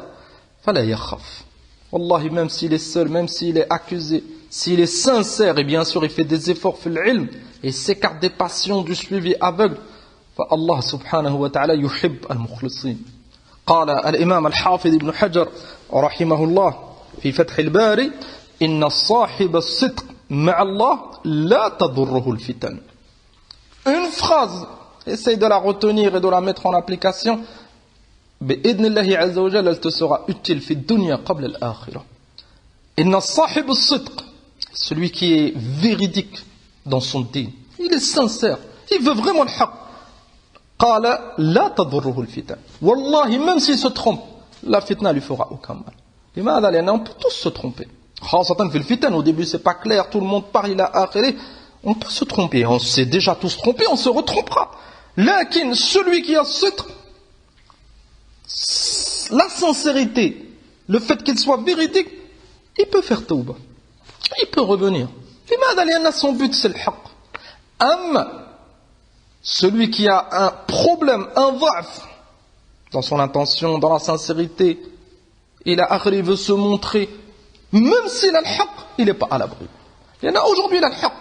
fala yakhaf. Wallahi, même s'il est seul, même s'il est accusé, s'il est sincère, et bien sûr il fait des efforts fil ilm, et s'écarte des passions du suivi aveugle, فالله سبحانه وتعالى يحب المخلصين. قال الإمام الحافظ ابن حجر رحمه الله في فتح الباري إن صاحب الصدق مع الله لا تضره الفتن. Une phrase, essaye de la retenir et de la mettre en application, بإذن الله عز وجل elle te sera utile في الدنيا قبل الآخرة. إن صاحب الصدق, celui qui est véridique dans son din, il est sincère, il veut vraiment le haqq. قال لا تضره الفتن. والله même s'il se trompe, la fitna lui fera aucun mal. لماذا؟ لأن on peut tous se tromper. خاصة في الفتن, au début c'est pas clair, tout le monde parle إلى آخره. On peut se tromper, on s'est déjà tous trompés, on se retrompera. لكن celui qui a sidq, la sincérité, le fait qu'il soit véridique, il peut faire tawbah, il peut revenir. لماذا؟ لأن son but c'est le haqq. Celui qui a un problème, un dha'f dans son intention, dans la sincérité, il veut se montrer, même s'il a le haqq, il n'est pas à l'abri. Il y en a aujourd'hui, il a le haqq,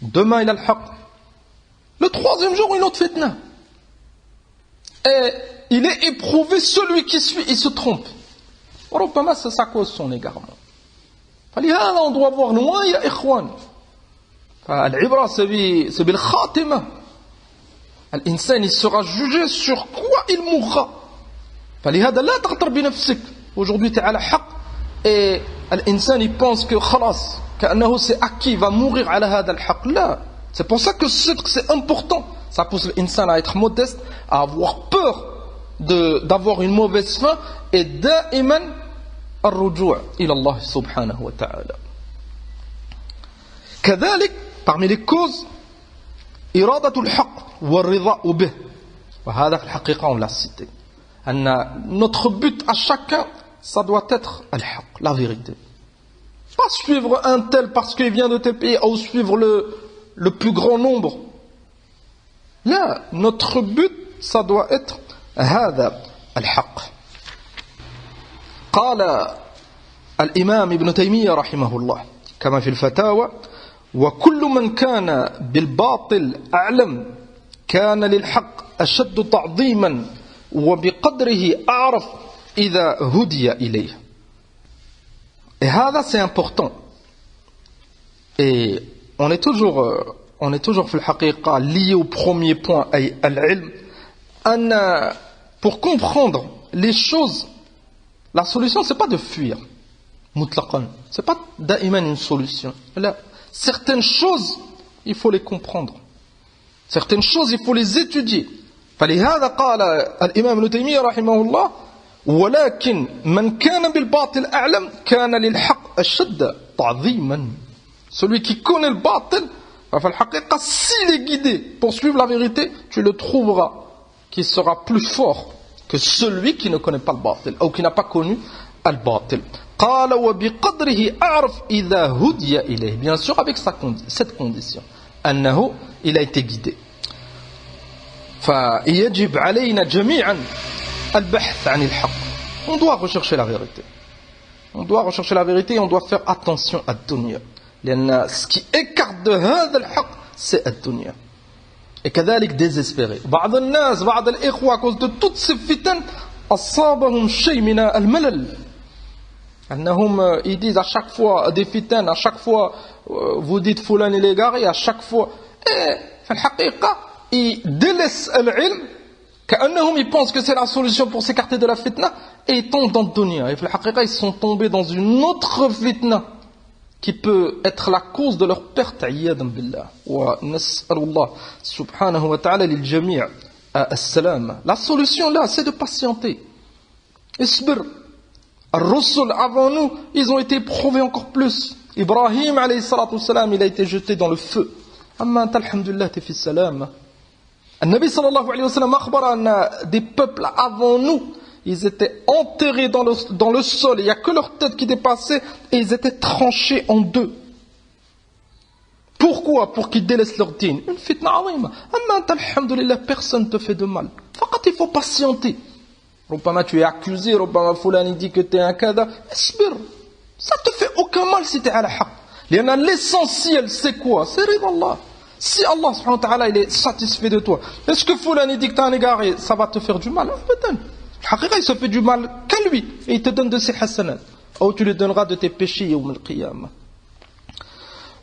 demain il a le haqq, le troisième jour une autre fitna, et il est éprouvé, celui qui suit, il se trompe. Rubama, c'est ça cause son égarement. فلهذا on doit voir loin, ya ikhwan. العبرة c'est bil khatima. L'insan il sera jugé sur quoi il mourra. فلهذا لا تغتر بنفسك. Aujourd'hui tu es à la haqq et l'insan il pense que خلاص كأنه c'est acquis, il va mourir على هذا الحق. لا. C'est pour ça que c'est important. Ça pousse l'insan à être modeste, à avoir peur d'avoir une mauvaise fin est da'iman ar-ruju' ila Allah subhanahu wa ta'ala. كذلك parmi les causes إرادة الحق والرضا به. وهذا في الحقيقة on l'a cité. Notre but à chacun, ça doit être al-haq, la vérité. Pas suivre un tel parce qu'il vient de tes pays ou suivre le plus grand nombre. Là, notre but, ça doit être هذا الحق. قال الإمام ابن تيمية رحمه الله كما في الفتاوى: وكل من كان بالباطل أعلم كان للحق أشد تعظيما وبقدره أعرف إذا هدي إليه. Et هذا c'est important. Et on est toujours في الحقيقة lié au premier point, أي العلم. Pour comprendre les choses, la solution c'est pas de fuir mutlaqan, c'est pas da'iman une solution. Là, certaines choses, il faut les comprendre. Certaines choses, il faut les étudier. فلهذا قال الإمام ابن تيمية رحمه الله: ولكن من كان بالباطل أعلم كان للحق أشد تعظيما. Celui qui connaît le batil, في الحقيقة, s'il est guidé pour suivre la vérité, tu le trouveras qui sera plus fort que celui qui ne connaît pas le batil ou qui n'a pas connu le batil. قال وبقدره أعرف إذا هدي إليه. Bien sûr, avec cette condition, أنه il a été guidé. فيجب علينا جميعا البحث عن الحق. On doit rechercher la vérité. On doit rechercher la vérité et on doit faire attention à الدنيا. لأن ce qui écarte de هذا الحق c'est الدنيا. Et كذلك désespéré. بعض الناس بعض الإخوة à cause de toutes ces fitnes أصابهم شيء من الملل. أنهم ils disent à chaque fois des fitnes, à chaque fois vous dites فلان il est égaré, à chaque fois. Et في الحقيقة ils délaissent l'ilm كأنهم ils pensent que c'est la solution pour s'écarter de la fitna et ils tombent dans le dunya. Et في الحقيقة ils sont tombés dans une autre fitna qui peut être la cause de leur perte. عياذا بالله. ونسأل الله سبحانه وتعالى للجميع السلام. La solution là, c'est de patienter. اصبر. الرسل avant nous, ils ont été éprouvés encore plus. Ibrahim alayhi salatu wassalam, il a été jeté dans le feu. أما أنت الحمد لله t'es في السلام. النبي صلى الله عليه وسلم أخبر أن des peuples avant nous, ils étaient enterrés dans le sol, il n'y a que leur tête qui dépassait et ils étaient tranchés en deux. Pourquoi? Pour qu'ils délaissent leur dîne. Une fitna azima. Amma anta alhamdulillah, personne ne te fait de mal. Faqat il faut patienter. Rubbama tu es accusé, rubbama fulani dit que tu es un kada. Esbir. Ça te fait aucun mal si tu es à la haq. L'essentiel c'est quoi? C'est rida Allah. Si Allah subhanahu wa ta'ala il est satisfait de toi, est-ce que fulani dit que tu es un égaré, ça va te faire du mal? Peut-être. Il se fait du mal qu'à lui et il te donne de ses hasanat ou tu lui donneras de tes péchés yawm al-qiyamah.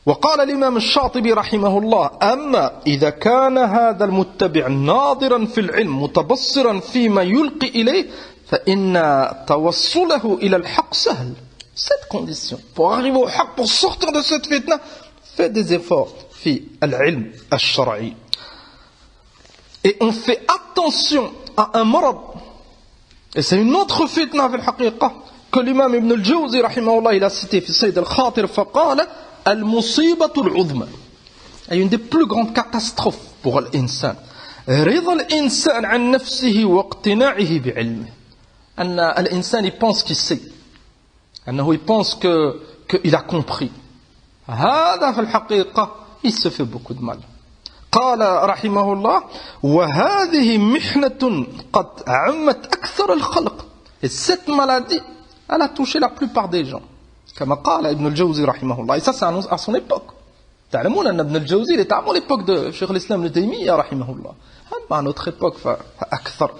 وقال الإمام الشاطبي رحمه الله: أما إذا كان هذا المتبع ناظرا في العلم متبصرا فيما يلقي إليه فإن توصله إلى الحق سهل. Cette condition pour arriver au haq, pour sortir de cette fitna, fais des efforts في العلم الشرعي. Et on fait attention à un marad. Et c'est une autre fitna في الحقيقة que l'imam Ibn al-Jawzi رحمه الله il a cité في صيد الخاطر فقال: المصيبة العظمى. Et une des plus grandes catastrophes pour l'insan. رضا الإنسان عن نفسه واقتناعه بعلمه. أن الإنسان il pense qu'il sait. أنه il pense qu'il a compris. هذا في الحقيقة il se fait beaucoup de mal. قال رحمه الله: وهذه محنة قد عمت أكثر الخلق. Et cette maladie, elle a touché la plupart des gens. كما قال ابن الجوزي رحمه الله. Et ça c'est à son époque. تعلمون أن ابن الجوزي était à l'époque de Cheikh l'Islam ابن تيمية رحمه الله. أما à notre époque فأكثر.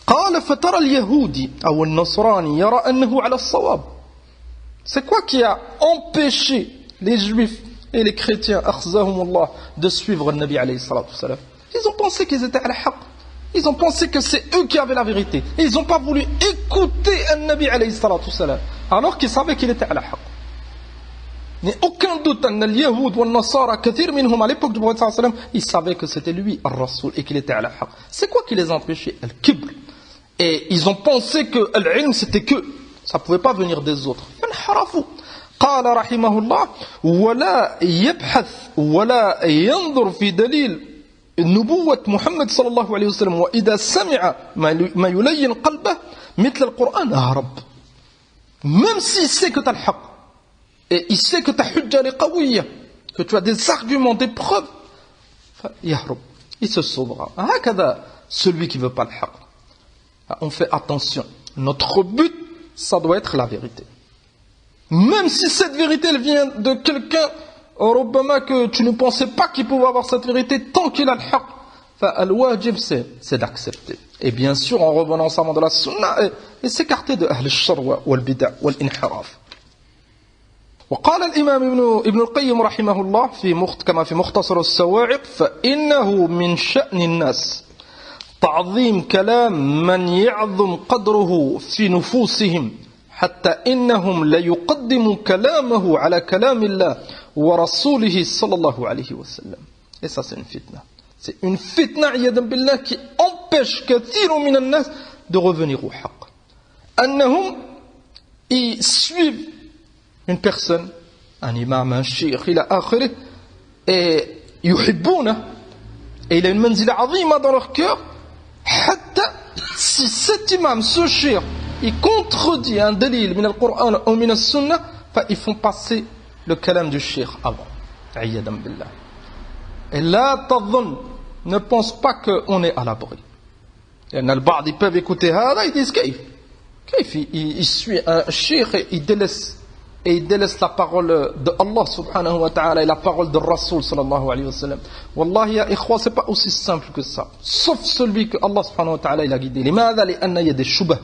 قال: فترى اليهودي أو النصراني يرى أنه على الصواب. C'est quoi qui a empêché les juifs et les chrétiens أخزاهم الله de suivre le Nabi alayhi salatu wassalam? Ils ont pensé qu'ils étaient à la haq. Ils ont pensé que c'est eux qui avaient la vérité. Et ils n'ont pas voulu écouter un Nabi alayhi salatu wassalam, alors qu'ils savaient qu'il était à la haq. Il n'y a aucun doute que les Yahoud ou les Nasara, كثير منهم à l'époque du prophète sallallahu alayhi wa sallam, ils savaient que c'était lui, le Rasoul, et qu'il était à la haq. C'est quoi qui les a empêchés? Al-kibr. Et ils ont pensé que l'ilm c'était que, ça ne pouvait pas venir des autres. قال رحمه الله ولا يبحث ولا ينظر في دليل نبوة محمد صلى الله عليه وسلم وإذا سمع ما يلين قلبه مثل القرآن هرب. Même s'il sait que tu as le haqq, et il sait que ta hujja est qawiyya, que tu as des arguments, des preuves, yahrub, il se sauvera. Hakada, celui qui ne veut pas le haqq. On fait attention. Notre but, ça doit être la vérité. Même si cette vérité elle vient de quelqu'un, Robama, que tu ne pensais pas qu'il pouvait avoir cette vérité, tant qu'il a le haqq, al-wajib c'est d'accepter. Et bien sûr, en revenant au savant de la sunna, et s'écarter de ahl al-shar wal-bida' wal-inhiraf. وقال الإمام ابن القيم رحمه الله كما في مختصر السواعق فإنه من شأن الناس تعظيم كلام من يعظم قدره في نفوسهم حتى إنهم ليقدموا كلامه على كلام الله ورسوله صلى الله عليه وسلم. Et ça c'est une fitna. C'est une fitna عياذا بالله qui empêche كثير من الناس de revenir au haqq. أنهم ils suivent une personne, un imam, un cheikh, il a akhiré, et yuhibbuna, et il a une manzila azima dans leur cœur, hatta, si cet imam, ce cheikh, il contredit un dalil min al-Qur'an ou min al-Sunnah, ils font passer le kalam du cheikh avant. Ayyadam billah. Et là, tadhun, ne pense pas qu'on est à l'abri. Il y en a le ba'd, ils peuvent écouter hada, ils disent kayf. Kayf, il suit un cheikh et il délaisse la parole de Allah subhanahu wa ta'ala et la parole de Rasul sallallahu alayhi wa sallam. Wallahi ya ikhwa, c'est pas aussi simple que ça. Sauf celui que Allah subhanahu wa ta'ala il a guidé. لماذا؟ لأن il y a des shubha.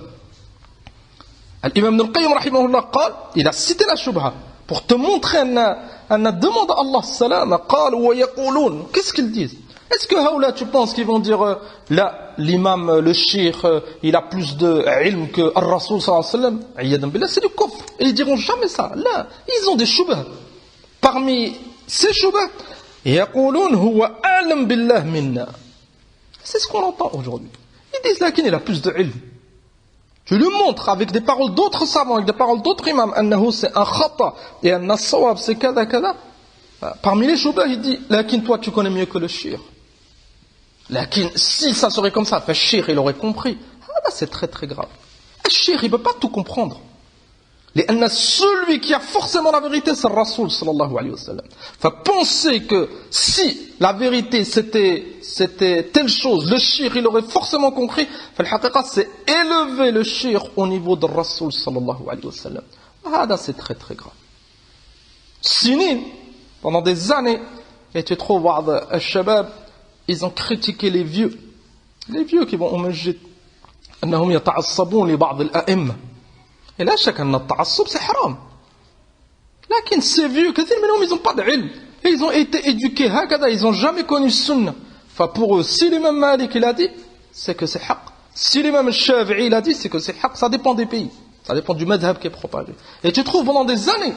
L'imam Ibn al-Qayyim rahimahullah قال, il a cité la shubha pour te montrer أن demande à Allah salam قال ويقولون. Qu'est-ce qu'ils disent? Est-ce que Haoula, tu penses qu'ils vont dire là, l'imam, le cheikh, il a plus de ilm que Ar-Rasul sallallahu alayhi wa sallam? Ayyadam billah, c'est du kufr. Et ils diront jamais ça. Là, ils ont des shubha. Parmi ces shubha, yaqulun huwa a'lam billah minna. C'est ce qu'on entend aujourd'hui. Ils disent là qu'il a plus de ilm. Tu lui montres avec des paroles d'autres savants, avec des paroles d'autres imams, annahu c'est un khata, et anna sawab c'est kada kada. Parmi les shubha, il dit, lakin toi tu connais mieux que le cheikh. Lakin, si ça serait comme ça, le cheikh il aurait compris. Ah là c'est très très grave. Le cheikh il ne peut pas tout comprendre. Celui qui a forcément la vérité c'est le Rasoul sallallahu alayhi wa sallam. Penser que si la vérité c'était telle chose, le cheikh il aurait forcément compris. Le haqiqa c'est élever le cheikh au niveau de Rasoul sallallahu alayhi wa sallam. Ah là c'est très très grave. Sinin, pendant des années, et tu trouves al-shabab, ils ont critiqué les vieux qui vont au masjid. أنهم يتعصبون لبعض الأئمة. Et là, chacun n'a ta'assub, c'est haram. Lakin ces vieux, كثير منهم, ils n'ont pas d'ilm. Et ils ont été éduqués, hakada, ils n'ont jamais connu sunna. Pour eux, si l'imam Malik il a dit, c'est que c'est haqq. Si l'imam Shafi'i il a dit, c'est que c'est haqq. Ça dépend des pays. Ça dépend du madhab qui est propagé. Et tu trouves pendant des années,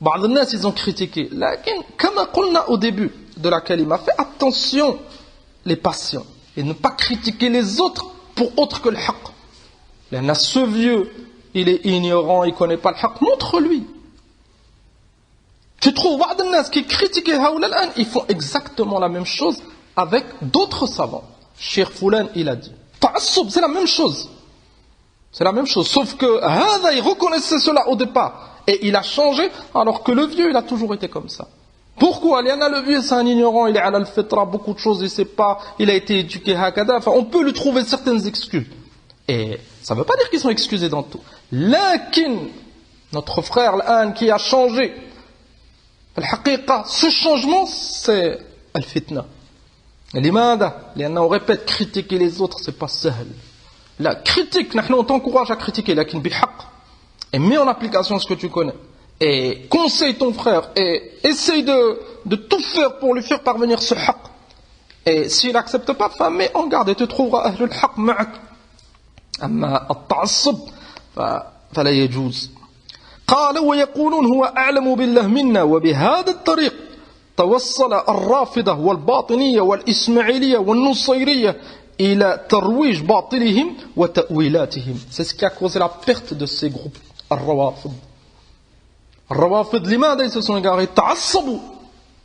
بعض الناس ils ont critiqué. Lakin, comme on a au début de la kalima, fais attention les patients et ne pas critiquer les autres pour autre que le haqq. Là, ce vieux, il est ignorant, il ne connaît pas le haqq, montre-lui. Tu trouves بعض الناس qui critiquent Haoula al-an, ils font exactement la même chose avec d'autres savants. Cheikh Foulan, il a dit. Ta'assub, c'est la même chose. C'est la même chose, sauf que Hada, il reconnaissait cela au départ et il a changé, alors que le vieux, il a toujours été comme ça. Pourquoi? Le vieux, c'est un ignorant, il est à l'al-fitra, beaucoup de choses, il ne sait pas, il a été éduqué hakada. Enfin, on peut lui trouver certaines excuses. Et ça ne veut pas dire qu'ils sont excusés dans tout. Lakin, notre frère, l'an, qui a changé, al-haqiqa, ce changement, c'est al-fitna. L'imada, on répète, critiquer les autres, c'est pas sahl. La critique, on t'encourage à critiquer, lakin bihaq. Et mets en application ce que tu connais. Et conseille ton frère et essaye de tout faire pour lui faire parvenir ce haqq. Et s'il n'accepte pas, mets en garde et tu trouveras ahlul haqq ma'ak. Amma at-ta'assub, fala yajuz. قال ويقولون هو أعلم بالله منا وبهذا الطريق توصل الرافضة والباطنية والإسماعيلية والنصيرية إلى ترويج باطلهم وتأويلاتهم. C'est ce qui a causé la perte de ces groupes. الروافض. الروافض لماذا ils se sont égarés؟ تعصبوا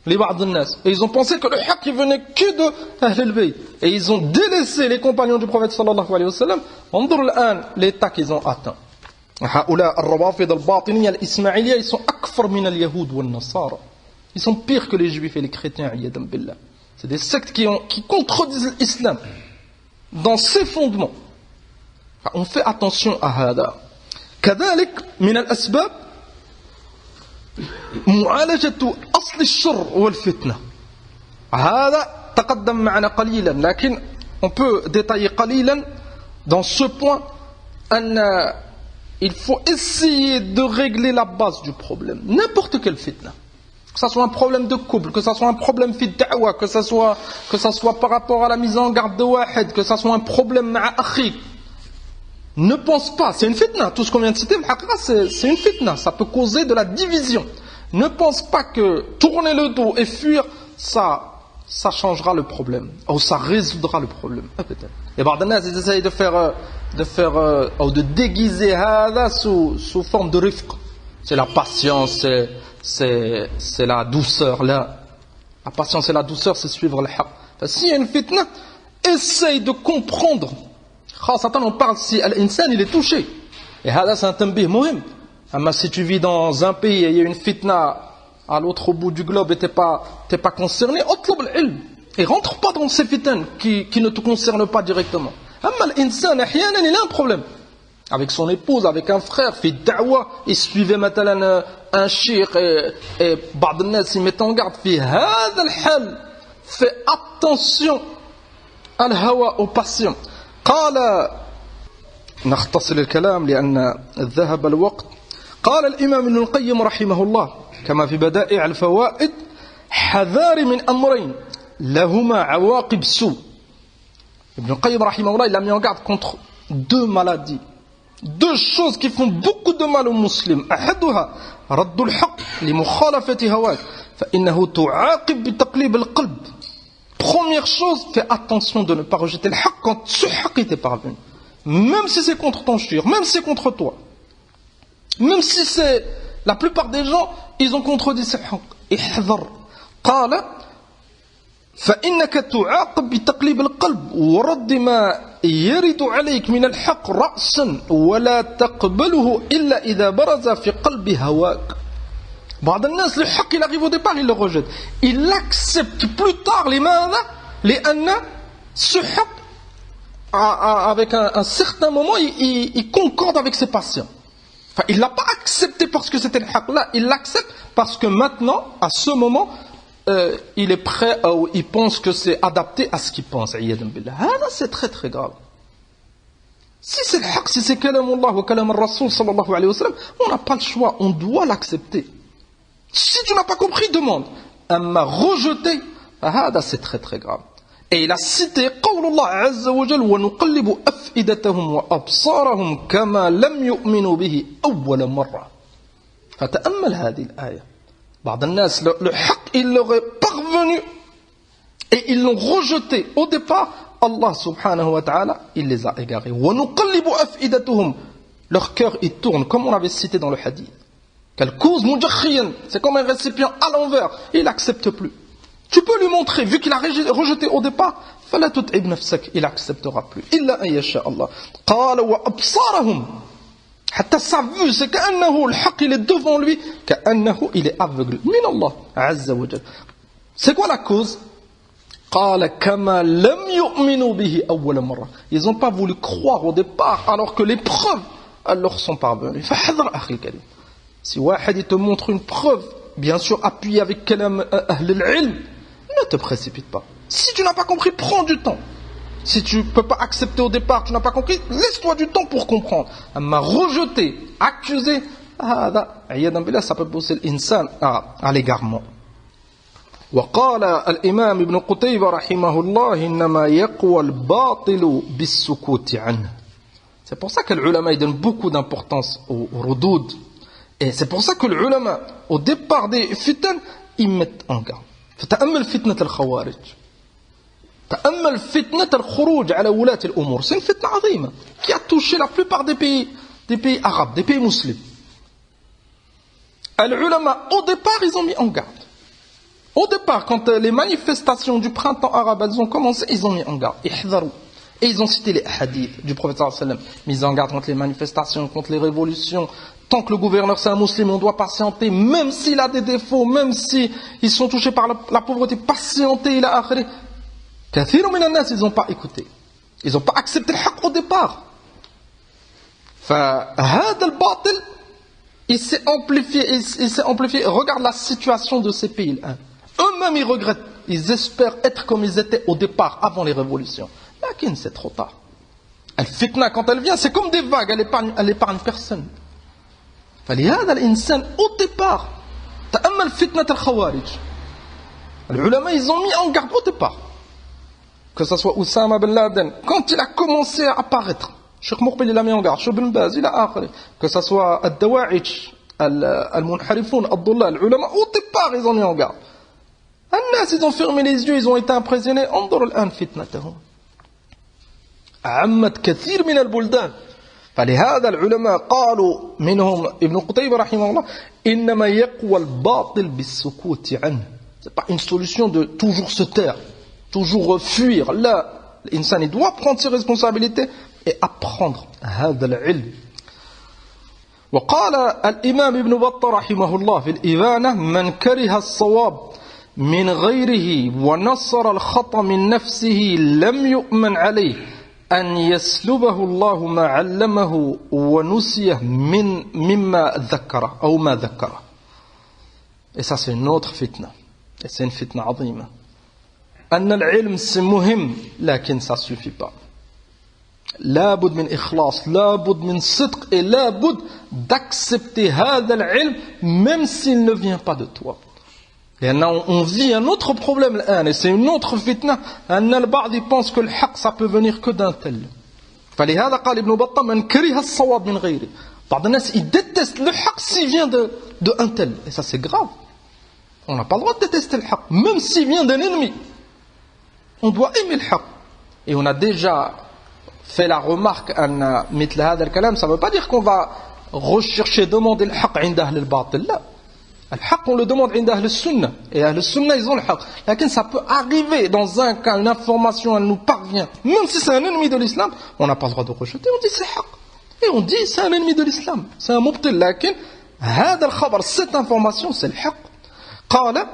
لبعض الناس. Et ils ont pensé que le haqq venait que de Ahl al-Bayt. Et ils ont délaissé les compagnons du prophète sallallahu alayhi wa sallam. انظر الآن l'état qu'ils ont atteint. هؤلاء الروافض الباطنية الإسماعيلية ils sont أكفر من اليهود والنصارى. Ils sont pires que les juifs et les chrétiens. عياذا بالله. C'est des sectes qui contredisent l'islam dans ses fondements. On fait attention à هذا. كذلك من الأسباب معالجة أصل الشر والفتنة. هذا تقدم معنا قليلا لكن on peut détailler قليلا dans ce point أن il faut essayer de régler la base du problème. N'importe quelle fitna. Que ça soit un problème de couple, que ça soit un problème fit da'wa, que ça soit par rapport à la mise en garde de wahid, que ça soit un problème ma'a akhi. Ne pense pas, c'est une fitna. Tout ce qu'on vient de citer, c'est une fitna. Ça peut causer de la division. Ne pense pas que tourner le dos et fuir, ça changera le problème. Ou ça résoudra le problème. Peut-être. Et Bardanas, ils essayent de de déguiser hada sous forme de rifq. C'est la patience, c'est la douceur. La patience et la douceur, c'est suivre le haqq. S'il y a une fitna, essaye de comprendre. On parle si l'insan il est touché. Et hada c'est un tanbih muhim. Mais si tu vis dans un pays et il y a une fitna à l'autre bout du globe et t'es pas concerné, otlub al-ilm. Et rentre pas dans ces fitnes qui ne te concernent pas directement. Mais l'insan, il a un problème. Avec son épouse, avec un frère, fait da'wa, il suivait maintenant un shir et ba'd al-nas il met en garde, fait hada al-hal, fais attention al-hawa aux passions. قال نختصر الكلام لأن ذهب الوقت. قال الإمام ابن القيم رحمه الله كما في بدائع الفوائد حذار من أمرين لهما عواقب سوء. Ibn al-Qayyim rahimahullah il a mis en garde contre deux maladies, deux choses qui font beaucoup de mal aux musulmans. أحدها رد الحق لمخالفة هواك فإنه تعاقب بتقليب القلب. Première chose, fais attention de ne pas rejeter le haqq quand ce haqq t'est parvenu. Même si c'est contre ton shir, même si c'est contre toi. Même si c'est... La plupart des gens, ils ont contredit ce haqq. احذر. قال فإنك تعاقب بتقليب القلب ورد ما يرد عليك من الحق رأسا ولا تقبله إلا إذا برز في قلب هواك. بعض الناس le haqq il arrive au départ il le rejette, il l'accepte plus tard لأن ce haqq avec un certain moment il concorde avec ses passions. Enfin, il l'a pas accepté parce que c'était le haqq là, il l'accepte parce que maintenant à ce moment il est prêt ou il pense que c'est adapté à ce qu'il pense. C'est très très grave. Si c'est le haqq, si c'est kalam Allah ou kalam al-Rasul sallallahu alayhi wa sallam, on n'a pas le choix, on doit l'accepter. Si tu n'as pas compris, demande. Amma rejeté, c'est très très grave. Et il a cité قول الله عز وجل ونقلب أفئدتهم وأبصارهم كما لم يؤمنوا به أول مرة. فتأمل هذه الآية. بعض الناس le haqq il leur est parvenu et ils l'ont rejeté au départ. Allah subhanahu wa ta'ala il les a égarés. ونقلب أفئدتهم. Leur cœur il tourne comme on avait cité dans le hadith. Quelle cause mujakhiyan, c'est comme un récipient à l'envers, il n'accepte plus. Tu peux lui montrer, vu qu'il a rejeté au départ, فلا تتعب نفسك, il n'acceptera plus. إلا أن يشاء الله. قال وأبصارهم. حتى sa vue, c'est كأنه الحق il est devant lui, كأنه il est aveugle. من الله عز وجل. C'est quoi la cause? قال كما لم يؤمنوا به أول مرة. Ils n'ont pas voulu croire au départ, alors que les preuves elles leur sont parvenues. فحذر أخي الكريم. Si Wahid te montre une preuve, bien sûr appuyée avec kalam ahl al-ilm, ne te précipite pas. Si tu n'as pas compris, prends du temps. Si tu ne peux pas accepter au départ, tu n'as pas compris, laisse-toi du temps pour comprendre. Amma rejeter, accuser, ça peut pousser l'insan à l'égarement. وقال الإمام ابن قتيبة رحمه الله إنما يقوى الباطل بالسكوت عنه. C'est pour ça que les ulama donnent beaucoup d'importance au rudoud. Et c'est pour ça que les ulama, au départ des fitnes, ils mettent en garde. فتأمل فتنة الخوارج. تأمل فتنة الخروج على ولاة الأمور. C'est une fitna عظيمة qui a touché la plupart des pays arabes, des pays musulmans. Les ulama, au départ, ils ont mis en garde. Au départ, quand les manifestations du printemps arabe elles ont commencé, ils ont mis en garde. Et ils ont cité les hadiths du prophète sallallahu alayhi wa sallam. Mis en garde contre les manifestations, contre les révolutions. Tant que le gouverneur c'est un musulman, on doit patienter, même s'il a des défauts, même s'ils sont touchés par la pauvreté, patienter, il a akhri. Kathir min an-nas, ils n'ont pas écouté. Ils n'ont pas accepté le haqq au départ. فهذا الباطل il s'est amplifié. Regarde la situation de ces pays là. Eux-mêmes ils regrettent, ils espèrent être comme ils étaient au départ, avant les révolutions. Lakin c'est trop tard. Al-fitna quand elle vient, c'est comme des vagues, elle épargne personne. فلهذا الإنسان au départ تأمل فتنة الخوارج. Les ulama ils ont mis en garde au départ. Que ce soit Oussama Ben Laden, quand il a commencé à apparaître, Cheikh Moukbil il a mis en garde, Cheikh Ben Baz il a akhri, que ce soit Ad-Dawa'ij, Al-Munharifoun, Ad-Dullah, les ulama au départ ils ont mis en garde. الناس ils ont fermé les yeux, ils ont été impressionnés. انظر الآن فتنتهم عمت كثير من البلدان. فلهذا العلماء قالوا منهم ابن قتيبة رحمه الله إنما يقوى الباطل بالسكوت عنه. C'est pas une solution de toujours se taire, toujours fuir. Là, l'insan il doit prendre ses responsabilités et apprendre هذا العلم. وقال الإمام ابن بطة رحمه الله في الإبانة من كره الصواب من غيره ونصر الخطأ من نفسه لم يؤمن عليه أن يسلبه الله ما علمه ونسيه مما ذكره أو ما ذكره. Et ça c'est une autre fitna. Et c'est une fitna عظيمة. أن العلم c'est مهم لكن ça suffit pas. لابد من إخلاص, لابد من صدق et لابد d'accepter هذا العلم même s'il ne vient pas de toi. Et on vit un autre problème et c'est une autre fitna. البعض pense que le haq ça peut venir que d'un tel. فلهذا قال ابن بطة من كره الصواب من غيره. بعض الناس ils détestent le haq s'il vient de un tel. Et ça c'est grave. On n'a pas le droit de détester le haq, même s'il vient d'un ennemi. On doit aimer le haq. Et on a déjà fait la remarque أن مثل هذا الكلام, ça ne veut pas dire qu'on va rechercher, demander le haq عند أهل الباطل. لا. Le haq on le demande عند أهل السنة. Et أهل السنة ils ont le haq. Mais ça peut arriver dans un cas, une information elle nous parvient, même si c'est un ennemi de l'islam, on n'a pas le droit de rejeter, on dit c'est haq. Et on dit c'est un ennemi de l'islam, c'est un mubtil. لكن هذا الخبر, cette information c'est le haq. قال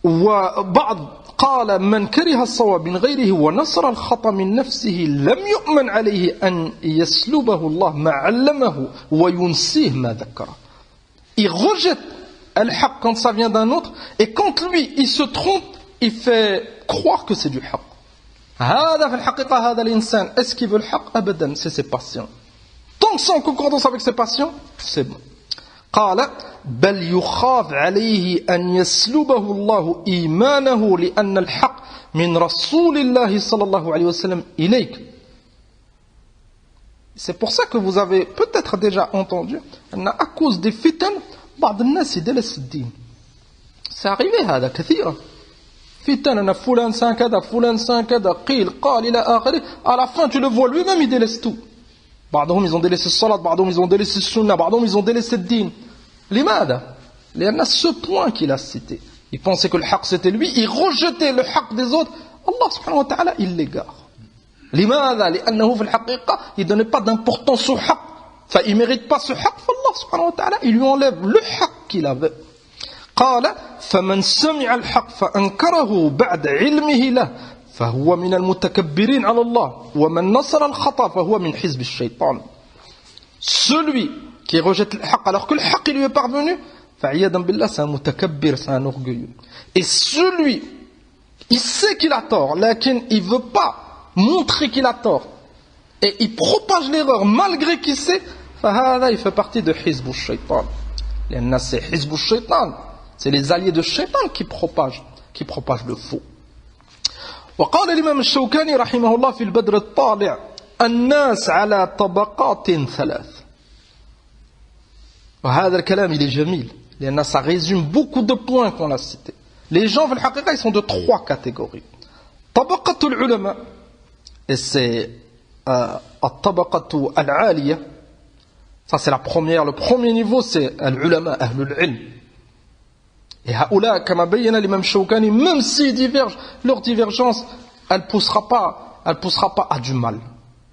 وبعض قال من كره الصواب من غيره ونصر الخطأ من نفسه لم يؤمن عليه أن يسلبه الله ما علمه وينسيه ما ذكره. Il rejette al-haq quand ça vient d'un autre, et quand lui il se trompe, il fait croire que c'est du haq. هذا في الحقيقة هذا الإنسان, est-ce qu'il veut le haq? أبدا, c'est ses passions. Tant que c'est en concordance avec ses passions, c'est bon. قال بل يخاف عليه أن يسلبه الله إيمانه لأن الحق من رسول الله صلى الله عليه وسلم إليك. C'est pour ça que vous avez peut-être déjà entendu à cause des fitan بعض الناس يدلس الدين. C'est arrivé هذا كثيرا. fitan أنا فلان سان كذا فلان سان كذا قيل قال إلى آخره. À la fin tu le vois lui-même il délaisse tout. بعضهم ils ont délaissé le salat, بعضهم ils ont délaissé le sunna, بعضهم ils ont délaissé le din. لماذا؟ لأن ce point qu'il a cité, il pensait que le haq c'était lui, il rejetait le haq des autres. Allah subhanahu wa ta'ala il l'égare. لماذا؟ لأنه في الحقيقة il ne donnait pas d'importance au haq. Enfin il ne mérite pas ce haq. Allah subhanahu wa ta'ala il lui enlève le haq qu'il avait. قال فمن سمع الحق فأنكره بعد علمه له فهو من المتكبرين على الله ومن نصر الخطأ فهو من حزب الشيطان. Celui qui rejette le haq alors que le haq lui est parvenu, فعياذا بالله c'est un mutakabbir, c'est un orgueilleux. Et celui, il sait qu'il a tort, lakin il ne veut pas montrer qu'il a tort, et il propage l'erreur malgré qu'il sait, فهذا il fait partie de حزب الشيطان. لأن c'est حزب الشيطان, c'est les alliés de shaitan qui propagent le faux. وقال الإمام الشوكاني رحمه الله في البدر الطالع الناس على طبقات ثلاث. وهذا الكلام il est جميل لأن ça résume beaucoup de points qu'on a cités. Les gens في الحقيقة ils sont de trois catégories. طبقة العلماء, et c'est الطبقة العالية, ça c'est la première, le premier niveau c'est العلماء أهل العلم. Et هؤلاء كما بين الإمام الشوكاني, même s'ils divergent, leur divergence elle poussera pas à du mal.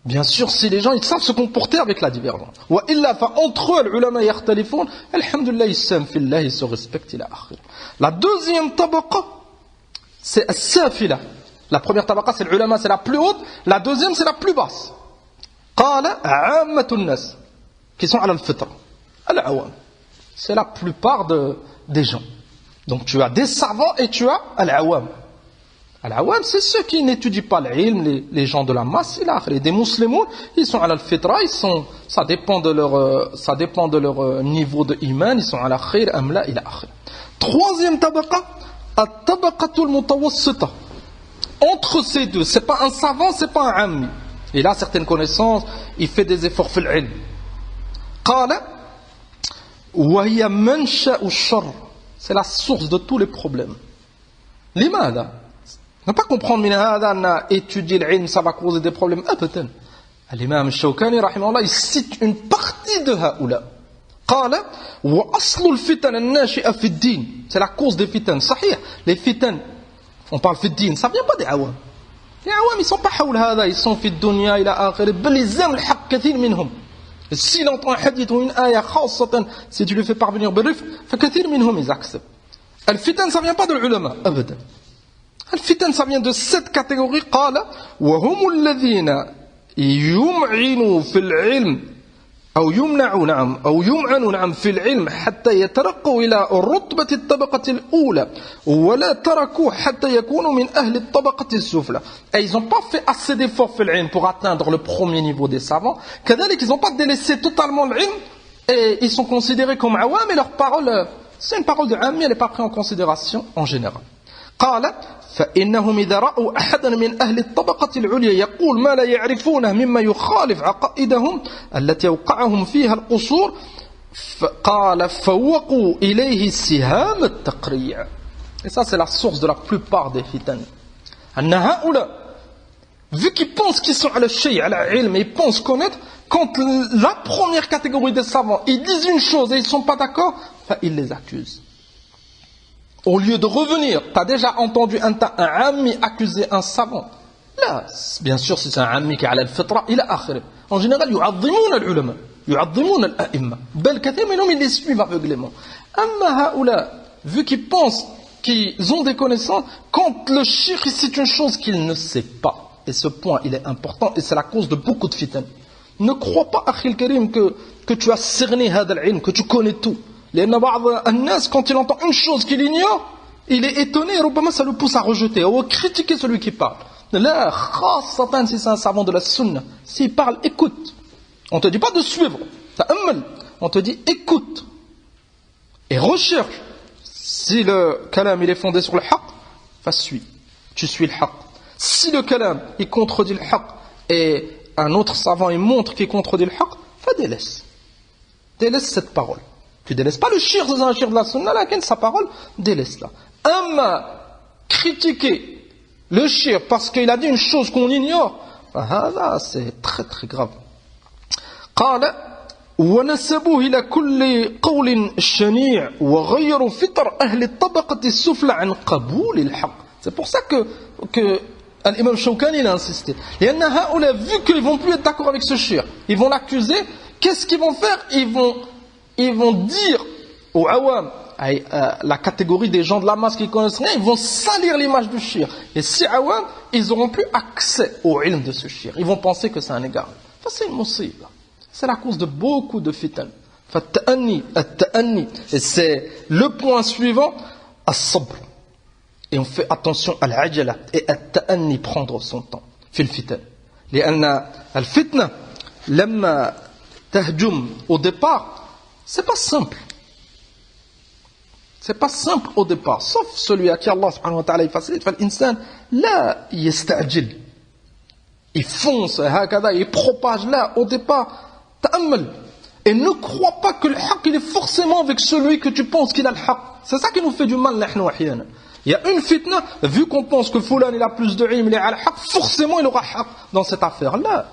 Bien sûr, si les gens ils savent se comporter avec la divergence. وإلا فentre eux العلماء يختلفون, alhamdulillah يسام في الله, ils se respectent إلى آخره. La deuxième طبقة c'est السافلة. La première tabaqa c'est l'ulama, c'est la plus haute. La deuxième c'est la plus basse. Qala ammatun nas, qui sont à al-fitra, al-awam. C'est la plupart des gens. Donc tu as des savants et tu as al-awam. Al-awam c'est ceux qui n'étudient pas l'ilm, les gens de la masse. Et des musulmans, ils sont à al-fitra, ça dépend de leur niveau de iman, ils sont à la khayr amla ila akhir. Troisième tabaqa, at-tabaqatul mutawassita. Entre ces deux, c'est pas un savant, c'est pas un ammi. Il a certaines connaissances, il fait des efforts fil ilm. Qala wa hiya mansha'u ash-sharr, c'est la source de tous les problèmes. Limada? Ne pas comprendre min hada anna étudier l'ilm ça va causer des problèmes. Abadan. L'imam al-Shawkani rahimahullah il cite une partie de haoula. Qala wa aslu al-fitan an-nashi'a fi ad-din, c'est la cause des fitan. Sahih, les fitan on parle في الدين, ça vient pas des awam. Les awam ils sont pas حول هذا, ils sont في الدنيا إلى آخره, بل يلزم الحق كثير منهم. S'il entend un hadith ou une ayah خاصة, si tu lui fais parvenir بالرفق, فكثير منهم ils acceptent. الفتن ça vient pas de l'ulama, أبدا. الفتن ça vient de cette catégorie. قال وهم الذين يمعنوا في العلم أو يمعنوا في العلم حتى يترقوا إلى رتبة الطبقة الأولى ولا تركوا حتى يكونوا من أهل الطبقة السفلى. Et ils n'ont pas fait assez d'efforts في العلم pour atteindre le premier niveau des savants. كذلك ils n'ont pas délaissé totalement l'ilm et ils sont considérés comme awam et leur parole, c'est une parole de ammi, elle n'est pas prise en considération en général. قال فإنهم إذا رأوا أحدا من أهل الطبقة العليا يقول ما لا يعرفونه مما يخالف عقائدهم التي أوقعهم فيها القصور, قال فوقوا إليه سهام التقريع. Et ça c'est la source de la plupart des fitan. أن هؤلاء, vu qu'ils pensent qu'ils sont à la shay, à la ilm, ils pensent connaître, quand la première catégorie des savants ils disent une chose et ils ne sont pas d'accord, ils les accusent. Au lieu de revenir, tu as déjà entendu un ammi accuser un savant. Là, bien sûr, si c'est un ammi qui est à al-fitra, il est akhir. En général, yu'azzimoun al-ulama, yu'azzimoun al-a'imma. Bel kathir, mais non, ils les suivent aveuglément. Amma haoula, vu qu'ils pensent qu'ils ont des connaissances, quand le shirk cite une chose qu'il ne sait pas, et ce point, il est important, et c'est la cause de beaucoup de fitan. Ne crois pas, akhil karim, que tu as cerné hada al-ilm, que tu connais tout. لأن بعض الناس quand il entend une chose qu'il ignore, il est étonné et ربما ça le pousse à rejeter ou à critiquer celui qui parle. Là, خاصة si c'est un savant de la sunna, s'il parle, écoute. On te dit pas de suivre, ta'ammal. On te dit écoute et recherche. Si le kalam il est fondé sur le haqq, suis. Tu suis le haqq. Si le kalam il contredit le haqq et un autre savant il montre qu'il contredit le haqq, délaisse cette parole. Tu délaisses pas le shir, c'est un shir de la sunna, laquelle sa parole, délaisse-la. Critiquer le shir parce qu'il a dit une chose qu'on ignore, c'est très très grave. قال ونسبوه إلى كل قول شنيع وغيروا فطر أهل الطبقة السفلى عن قبول الحق. C'est pour ça que l'imam Shawkani a insisté. لأن هؤلاء, vu qu'ils vont plus être d'accord avec ce shir, ils vont l'accuser. Qu'est-ce qu'ils vont faire? Ils vont dire aux awam, la catégorie des gens de la masse qui connaissent rien, ils vont salir l'image du shir. Et si awam, ils n'auront plus accès au ilm de ce shir. Ils vont penser que c'est un égaré. C'est une musiba. C'est la cause de beaucoup de fitan. Et c'est le point suivant, as-sabr. Et on fait attention à l'ajala et at-ta'anni, prendre son temps. Fil fitan. لأن الفتنة لما تهجم au départ, c'est pas simple. C'est pas simple au départ, sauf celui à qui Allah subhanahu wa ta'ala facilite. L'insan, là, il yasta'jil. Il fonce, il propage là, au départ, ta'ammal. Et ne crois pas que le haqq, il est forcément avec celui que tu penses qu'il a le haqq. C'est ça qui nous fait du mal, nahnu ahyana. Il y a une fitna, vu qu'on pense que Foulan il a plus de ilm, il est al-haq, forcément il aura haq dans cette affaire-là.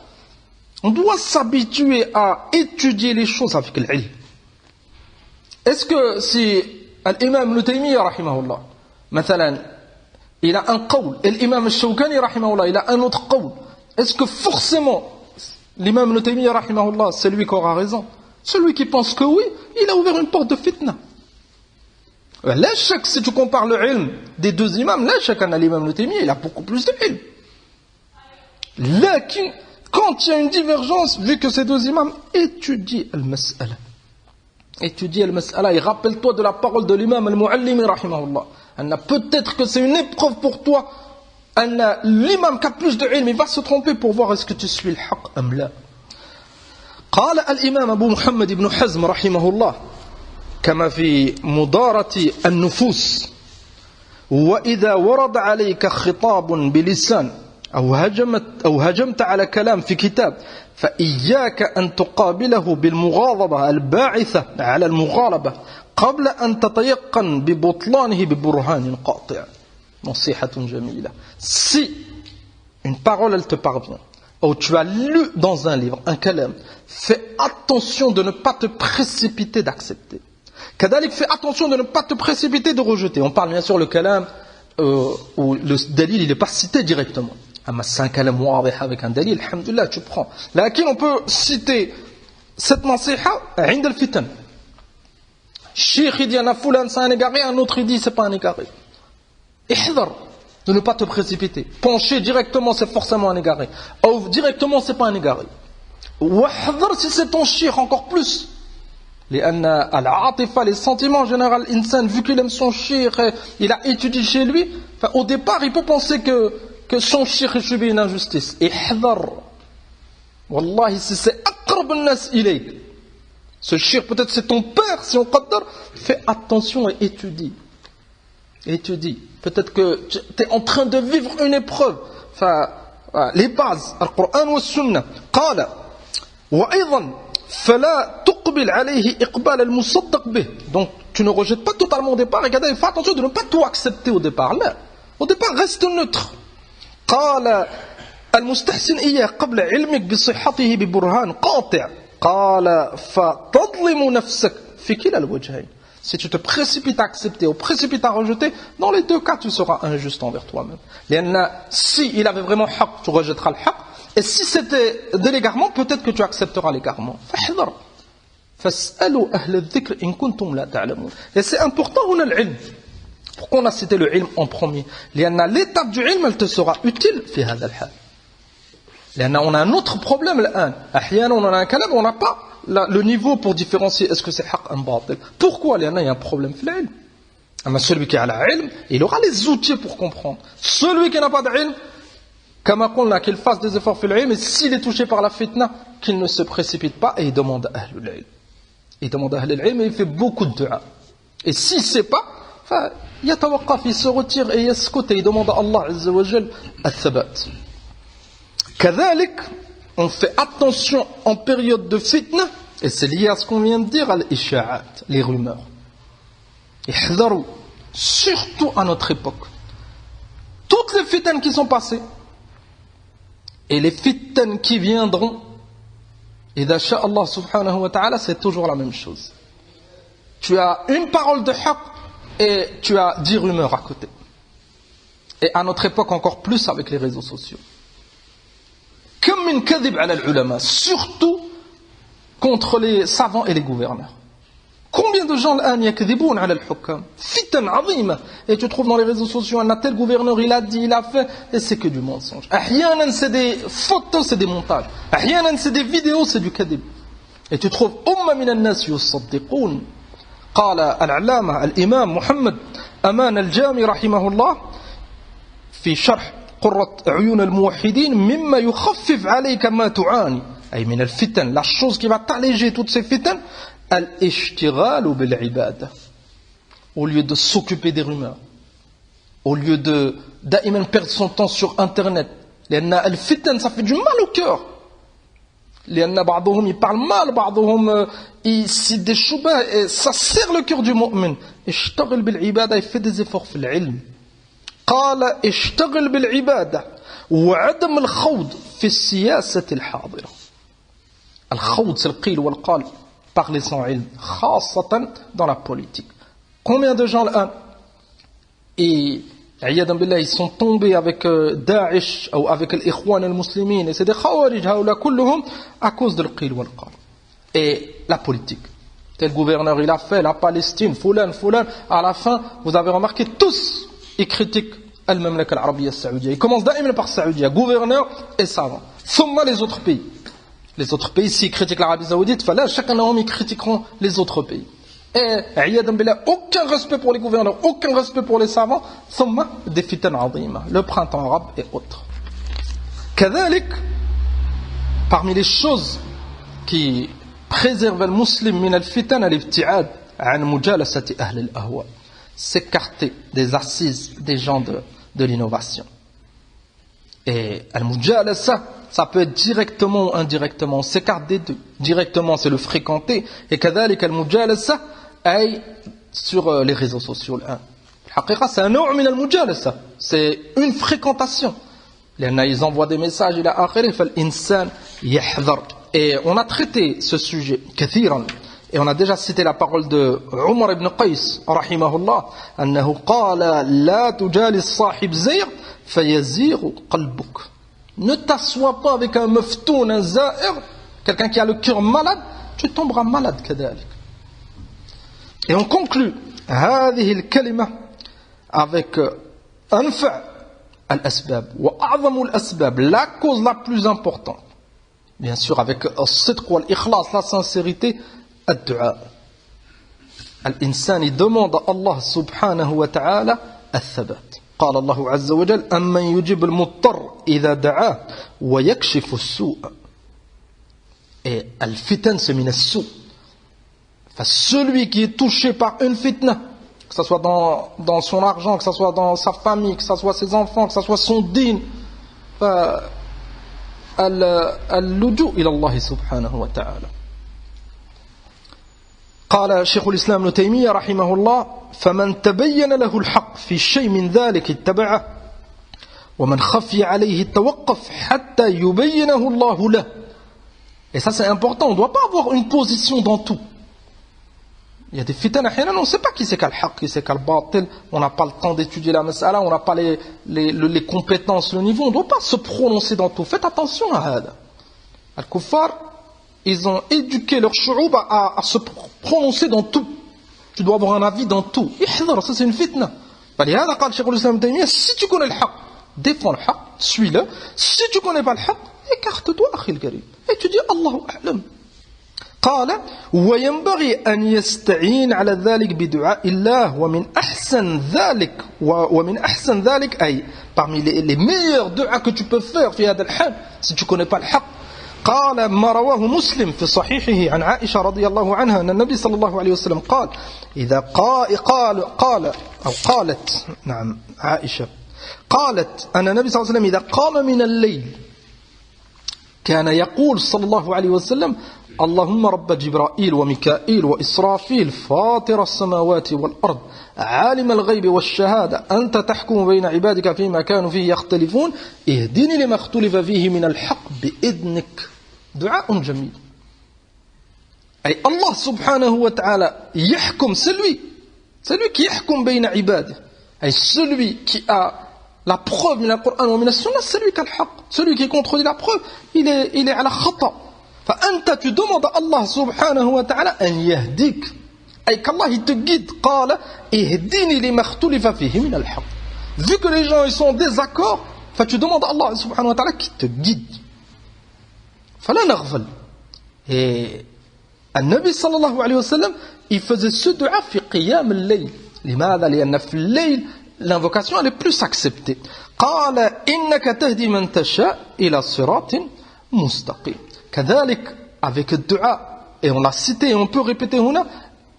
On doit s'habituer à étudier les choses avec l'ilm. Est-ce que si l'imam Ibn Taymiyyah, rahimahullah, مثلا, il a un qawl, et l'imam al-Shawkani, rahimahullah, il a un autre qawl, est-ce que forcément l'imam Ibn Taymiyyah, rahimahullah, c'est lui qui aura raison? Celui qui pense que oui, il a ouvert une porte de fitna. Là, si tu compares le ilm des deux imams, là, chacun a l'imam Ibn Taymiyyah, il a beaucoup plus de ilm. Là, quand il y a une divergence, vu que ces deux imams étudient al-mas'ala. Étudie al-mas'ala et rappelle-toi de la parole de l'imam al-Muallimi rahimahullah. Peut-être que c'est une épreuve pour toi. L'imam qui a plus de ilm, il va se tromper pour voir est-ce que tu suis le haq ou la. قال الإمام أبو محمد بن حزم رحمه الله كما في مدارة النفوس وإذا ورد عليك خطاب بلسان أو هجمت على كلام في كتاب فإياك أن تقابله بالمغاضبة الباعثة على المغالبة قبل أن تتيقن ببطلانه ببرهان قاطع. نصيحة جميلة. Si une parole elle te parvient ou tu as lu dans un livre un kalam, fais attention de ne pas te précipiter d'accepter. Kadalik, fais attention de ne pas te précipiter de rejeter. On parle bien sûr le kalam où le dalil il n'est pas cité directement. Ama c'est un kalam wadih avec un dalil, alhamdulillah, tu prends. Lakin on peut citer cette nasiha عند الفتن. Cheikh il dit un foulan c'est un égaré, un autre il dit c'est pas un égaré. Ihdar, de ne pas te précipiter. Pencher directement c'est forcément un égaré. Ou directement c'est pas un égaré. Wahdar si c'est ton cheikh encore plus. لأن العاطفة, les sentiments en général, l'insan, vu qu'il aime son cheikh, il a étudié chez lui, au départ il peut penser que son cheikh est subi une injustice. Ihdar. Wallahi, si c'est aqrab an-nas ilayk. Ce cheikh, peut-être c'est ton père, si on qaddar, fais attention et étudie. Étudie. Peut-être que tu es en train de vivre une épreuve. Enfin, les bases, Al-Qur'an wa Sunnah. Qala, wa aydan, fala tuqbil alayhi iqbal al-musaddaq bih. Donc, tu ne rejettes pas totalement au départ, et fais attention de ne pas tout accepter au départ. Là, au départ, reste neutre. قال المستحسن إياه قبل علمك بصحته ببرهان قاطع قال فتظلم نفسك في كلا الوجهين. Si tu te précipites à accepter ou précipites à rejeter, dans les deux cas tu seras injuste envers toi-même. Si il avait vraiment haq, tu rejetteras le haq, et si c'était de l'égarement, peut-être que tu accepteras l'égarement. فاحذر فاسألوا أهل الذكر إن كنتم لا تعلمون. Et c'est important on a l'ilm. Pourquoi on a cité le ilm en premier? L'étape du ilm, elle te sera utile في هذا الحال. On a un autre problème الآن. أحيانا on a un kalam, on n'a pas le niveau pour différencier est-ce que c'est haq ou batil. Pourquoi? Il y a un problème في العلم. Mais celui qui a l'ilm, il aura les outils pour comprendre. Celui qui n'a pas d'ilm, كما قلنا, qu'il fasse des efforts في العلم, et s'il est touché par la fitna, qu'il ne se précipite pas et il demande à أهل العلم. Il demande à أهل العلم et il fait beaucoup de dua. Et s'il ne sait pas, يتوقف, il se retire et يسكت et il demande à Allah Azza wa Jal al-thabat. كذلك, on fait attention en période de fitna, et c'est lié à ce qu'on vient de dire, al-isha'at, les rumeurs. Ihdharu, surtout à notre époque. Toutes les fitnes qui sont passées, et les fitnes qui viendront, idha sha'a Allah subhanahu wa ta'ala, c'est toujours la même chose. Tu as une parole de haqq, et tu as 10 rumeurs à côté. Et à notre époque encore plus avec les réseaux sociaux. Comme min kadhib ala al-ulama, surtout contre les savants et les gouverneurs. Combien de gens l'an yakdhiboun ala al-hukam? Fitan azima. Et tu trouves dans les réseaux sociaux un tel gouverneur, il a dit, il a fait, et c'est que du mensonge. Ahyanan c'est des photos, c'est des montages. Ahyanan c'est des vidéos, c'est du kadhib. Et tu trouves umma min an-nas yusaddiqoun. قال العلامة الإمام محمد أمان الجامي رحمه الله في شرح قرة عيون الموحدين مما يخفف عليك ما تعاني أي من الفتن. La chose qui va t'alléger toutes ces fitnes, الاشتغال بالعبادة. Au lieu de s'occuper des rumeurs, au lieu de دائما perdre son temps sur internet, لأن الفتن ça fait du mal au cœur. لأن بعضهم يparle mal, بعضهم il cite des choubas, et ça serre le cœur du mu'min. اشتغل بالعبادة, il fait des efforts في العلم. قال اشتغل بالعبادة وعدم الخوض في السياسة الحاضرة. الخوض c'est le قيل والقال, parler sans علم, خاصة dans la politique. Combien de gens l'un et عياذا بالله ils sont tombés avec Daesh ou avec l'Ikhwan al-Muslimin et c'est des khawarij هؤلاء كلهم à cause de l'qil wal-qal et la politique. Tel gouverneur il a fait la Palestine, Foulan, à la fin vous avez remarqué tous ils critiquent al-Mamlaka al-Arabiyya al-Saoudia. Ils commencent d'aimer par Saoudia, gouverneur et savant. Thumma les autres pays. Les autres pays s'ils critiquent l'Arabie Saoudite, là chacun d'eux ils critiqueront les autres pays. Et aucun respect pour les gouverneurs, aucun respect pour les savants. Thumma des fitan azima, le printemps arabe et autres. Kadhalik, parmi les choses qui préservent le musulman min al-fitan al-ibti'ad an mujalasati ahli al-ahwa, s'écarter des assises des gens de l'innovation. Et al-mujalasa, ça peut être directement ou indirectement, on s'écarte des deux. Directement c'est le fréquenter, et kadhalik al-mujalasa ay sur les réseaux sociaux. C'est un nom min al-mujalasa, c'est une fréquentation. Ils envoient des messages, il a akhiri fal insan yahdhar. Et on a traité ce sujet kathiran. Et on a déjà cité la parole de Umar ibn Qais rahimahullah, annahu qala la tujalis sahib zayr fayaziru qalbuk. Ne t'assois pas avec un meftoun, un za'ir, quelqu'un qui a le cœur malade, tu tomberas malade kadhalik. Et on conclut هذه الكلمة avec أنفع الأسباب وأعظم الأسباب, la cause la plus importante, bien sûr avec الصدق والإخلاص, la sincérité, الدعاء. الإنسان demande à Allah subhanahu wa ta'ala الثبات. قال الله عز وجل أمن يجيب المضطر إذا دعاه ويكشف السوء. Et الفتن c'est من السوء. Celui qui est touché par une fitna, que ce soit dans son argent, que ce soit dans sa famille, que ce soit ses enfants, que ce soit son din, al-luju ila Allah subhanahu wa ta'ala. قال شيخ الإسلام ابن تيمية رحمه الله فمن تبين له الحق في شيء من ذلك اتبعه ومن خفي عليه التوقف حتى يبينه الله له. Et ça c'est important, on ne doit pas avoir une position dans tout. Il y a des fitan, on ne sait pas qui c'est quel haq, qui c'est quel batil, on n'a pas le temps d'étudier la mas'ala, on n'a pas les compétences, le niveau, on ne doit pas se prononcer dans tout. Faites attention à hada. Al-Kuffar, ils ont éduqué leur shu'ub à se prononcer dans tout. Tu dois avoir un avis dans tout. Ihdar, ça c'est une fitna. Si tu connais le haq, défends le haq, suis-le. Si tu ne connais pas le haq, écarte-toi, akhil karim. Et tu dis Allahu a'lam. قال وينبغي أن يستعين على ذلك بدعاء الله ومن أحسن ذلك أي parmi les meilleurs du'a que tu peux faire في هذا الحال si tu connais pas le حق. قال ما رواه مسلم في صحيحه عن عائشة رضي الله عنها أن النبي صلى الله عليه وسلم قال إذا قالت نعم عائشة قالت أن النبي صلى الله عليه وسلم إذا قام من الليل كان يقول صلى الله عليه وسلم اللهم رب جبرائيل وميكائيل وإسرافيل فاطر السماوات والأرض عالم الغيب والشهادة أنت تحكم بين عبادك فيما كانوا فيه يختلفون اهدني لما اختلف فيه من الحق بإذنك. دعاء جميل. أي الله سبحانه وتعالى يحكم, celui qui يحكم بين عباده, أي celui qui a la preuve من القرآن ومن السنة, celui qui a le حق, celui qui contredit la preuve, il est على خطأ. فأنت tu demandes à Allah subhanahu wa ta'ala أن يهديك, أي qu'Allah il te guide. قال اهدني لما اختلف فيه من الحق. Vu que les gens ils sont en désaccord, tu demandes à Allah subhanahu wa ta'ala qui te guide. فلا نغفل. Et النبي صلى الله عليه وسلم il faisait ce dua في قيام الليل. لماذا؟ لأن في الليل l'invocation elle est plus acceptée. قال إنك تهدي من تشاء إلى صراط مستقيم. كذلك avec le dua, et on l'a cité et on peut répéter هنا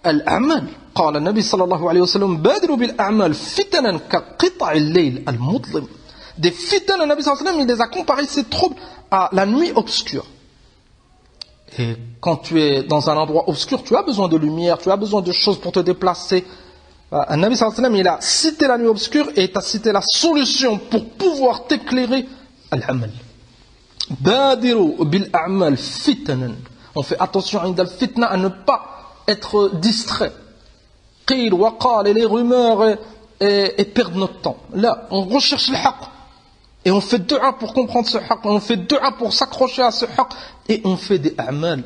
الأعمال. قال النبي صلى الله عليه وسلم بادروا بالأعمال فتنا كقطع الليل المظلم. Des fitans, le Nabi sallallahu alayhi wa sallam il les a comparés, ces troubles, à la nuit obscure. Et quand tu es dans un endroit obscur, tu as besoin de lumière, tu as besoin de choses pour te déplacer. Un Nabi sallallahu alayhi wa sallam, il a cité la nuit obscure et il a cité la solution pour pouvoir t'éclairer. Al-amal. Badiru bil-a'mal fitanan. On fait attention à ne pas être distrait. Qil wa qal et les rumeurs et perdre notre temps. Là, on recherche le haqq. Et on fait dua pour comprendre ce haqq. On fait dua pour s'accrocher à ce haqq. Et on fait des a'mal.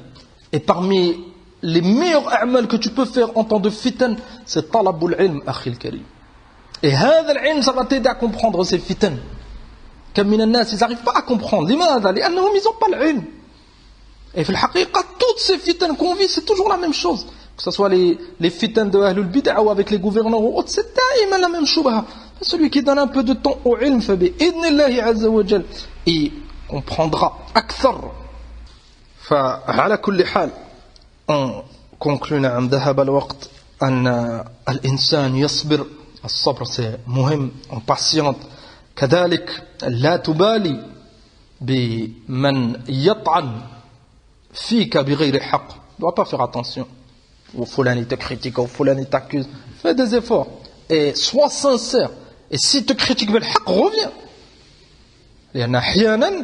Et parmi les meilleurs a'mal que tu peux faire en temps de fitan, c'est talabul ilm, akhil karim. Et hadha al-ilm, ça va t'aider à comprendre ces fitan. Comme min an-nas, ils n'arrivent pas à comprendre. Limadha? Li'annahum, ils n'ont pas l'ilm. Et في الحقيقة, toutes ces fitans qu'on vit, c'est toujours la même chose. Que ce soit les fitans de Ahlul Bid'a ou avec les gouverneurs ou autres, c'est daïman la même shubha. Celui qui donne un peu de temps au ilm, فبإذن azza wa jal, il comprendra أكثر. فعلى كل حال, on conclut نعم ذهب الوقت أن الإنسان يصبر. الصبر c'est مهم, on patiente. كذلك لا تبالي بمن يطعن فيك بغير حق. Tu ne dois pas faire attention. Ou fulani te critique, ou fulani t'accuse. Fais des efforts. Et sois sincère. Et si te critique bil haq, reviens.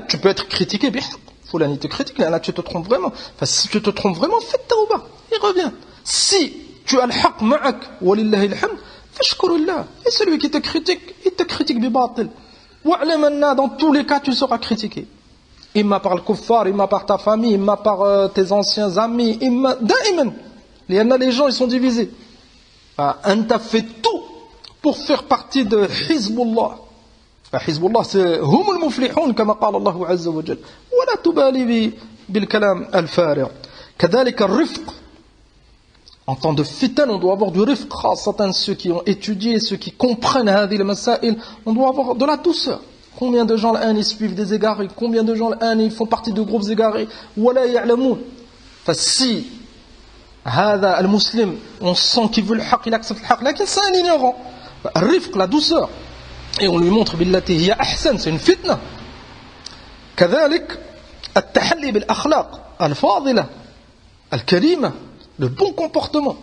Tu peux être critiqué bil haq. Fulani te critique, là tu te trompes vraiment. Enfin, si tu te trompes vraiment, fais tawbah. Et reviens. Si tu as le haq ma'ak, walillahi alhamd, fashkurullah. Et celui qui te critique, il te critique bi batil. Wa'lam anna, dans tous les cas, tu seras critiqué. Imma par le kuffar, imma par ta famille, imma par tes anciens amis, imma da'iman. Les gens, ils sont divisés. Anta fait tout pour faire partie de Hizbullah. Hizbullah, c'est humul muflihun, comme قال الله عز وجل. ولا تبالي بالكلام الفارغ. كذلك الرفق. En temps de fitan, on doit avoir du rifq, خاصة ceux qui ont étudié, ceux qui comprennent هذه المسائل, on doit avoir de la douceur. Combien de gens ils suivent des égarés? Combien de gens ils font partie de groupes égarés? ولا يعلمون. Si هذا المسلم, on sent qu'il veut le haq, il accepte le haq, mais c'est un ignorant. الرفق, la douceur. Et on lui montre بالتي هي أحسن, c'est une fitna. كذلك التحلي بالأخلاق الفاضلة الكريمة, le bon comportement.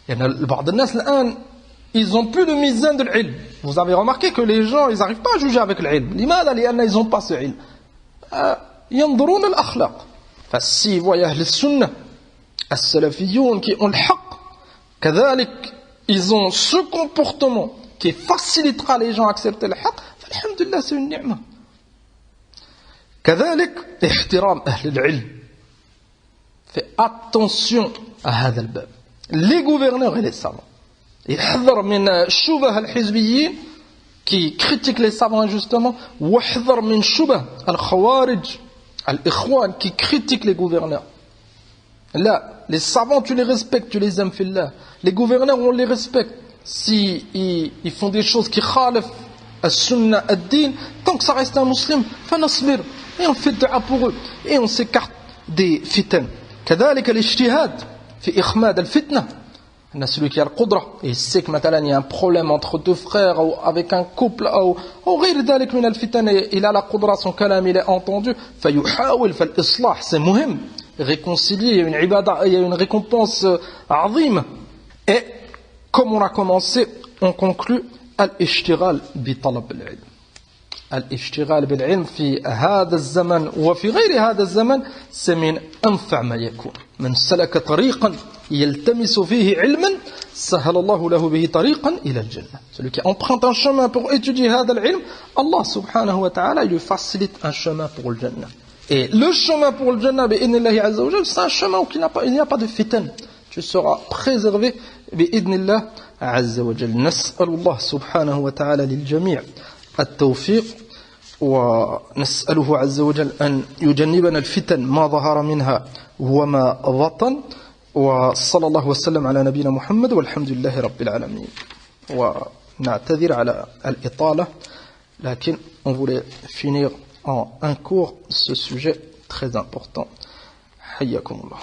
يعني بعض الناس الآن ils ont plus de mizan de l'ilm. Vous avez remarqué que les gens, ils n'arrivent pas à juger avec l'ilm. لماذا؟ لأن ils n'ont pas ce ilm. ينظرون الأخلاق. فسي voient أهل السنة السلفيون qui ont le haqq, كذلك ils ont ce comportement qui facilitera les gens à accepter le haqq. فالحمدلله, c'est une ni'ma. كذلك احترام أهل العلم. Fais attention à هذا الباب. Les gouverneurs et les savants. يحذر من شبه الحزبيين qui critiquent les savants injustement, واحذر من شبه الخوارج الإخوان qui critiquent les gouverneurs. Là, les savants, tu les respectes, tu les aimes fillah. Les gouverneurs, on les respecte. Si ils font des choses qui khalif as-sunnah ad-din, tant que ça reste un musulman, fanasbir. Et on fait dua pour eux. Et on s'écarte des fitan. كذلك الاجتهاد في إخماد الفتنة. Celui qui a le qudra, et il sait que maintenant il y a un problème entre deux frères ou avec un couple ou غير ذلك من الفتن, il a la qudra, son kalam il est entendu, فيحاول فالإصلاح, c'est مهم. Réconcilier, il y a une ibada, il y a une récompense azim. Et comme on a commencé, on conclut al-ishtighal bi talab al-ilm. الاشتغال بالعلم في هذا الزمن وفي غير هذا الزمن c'est من أنفع ما يكون. من سلك طريقا يلتمس فيه علما سهل الله له به طريقا إلى الجنة. Celui qui emprunte un chemin pour étudier هذا العلم, Allah subhanahu wa ta'ala il lui facilite un chemin pour le Jannah. Et le chemin pour le Jannah, bi'idhnillahi azza wa jal, c'est un chemin où il n'y a pas de fitan. Tu seras préservé bi'idhnillah azza wa jal. Nas'alullah subhanahu wa ta'ala lil jami' التوفيق ونسأله عز وجل أن يجنبنا الفتن ما ظهر منها وما بطن وصلى الله وسلم على نبينا محمد والحمد لله رب العالمين. ونعتذر على الإطالة لكن on voulait finir en un cours ce sujet très important. حياكم الله.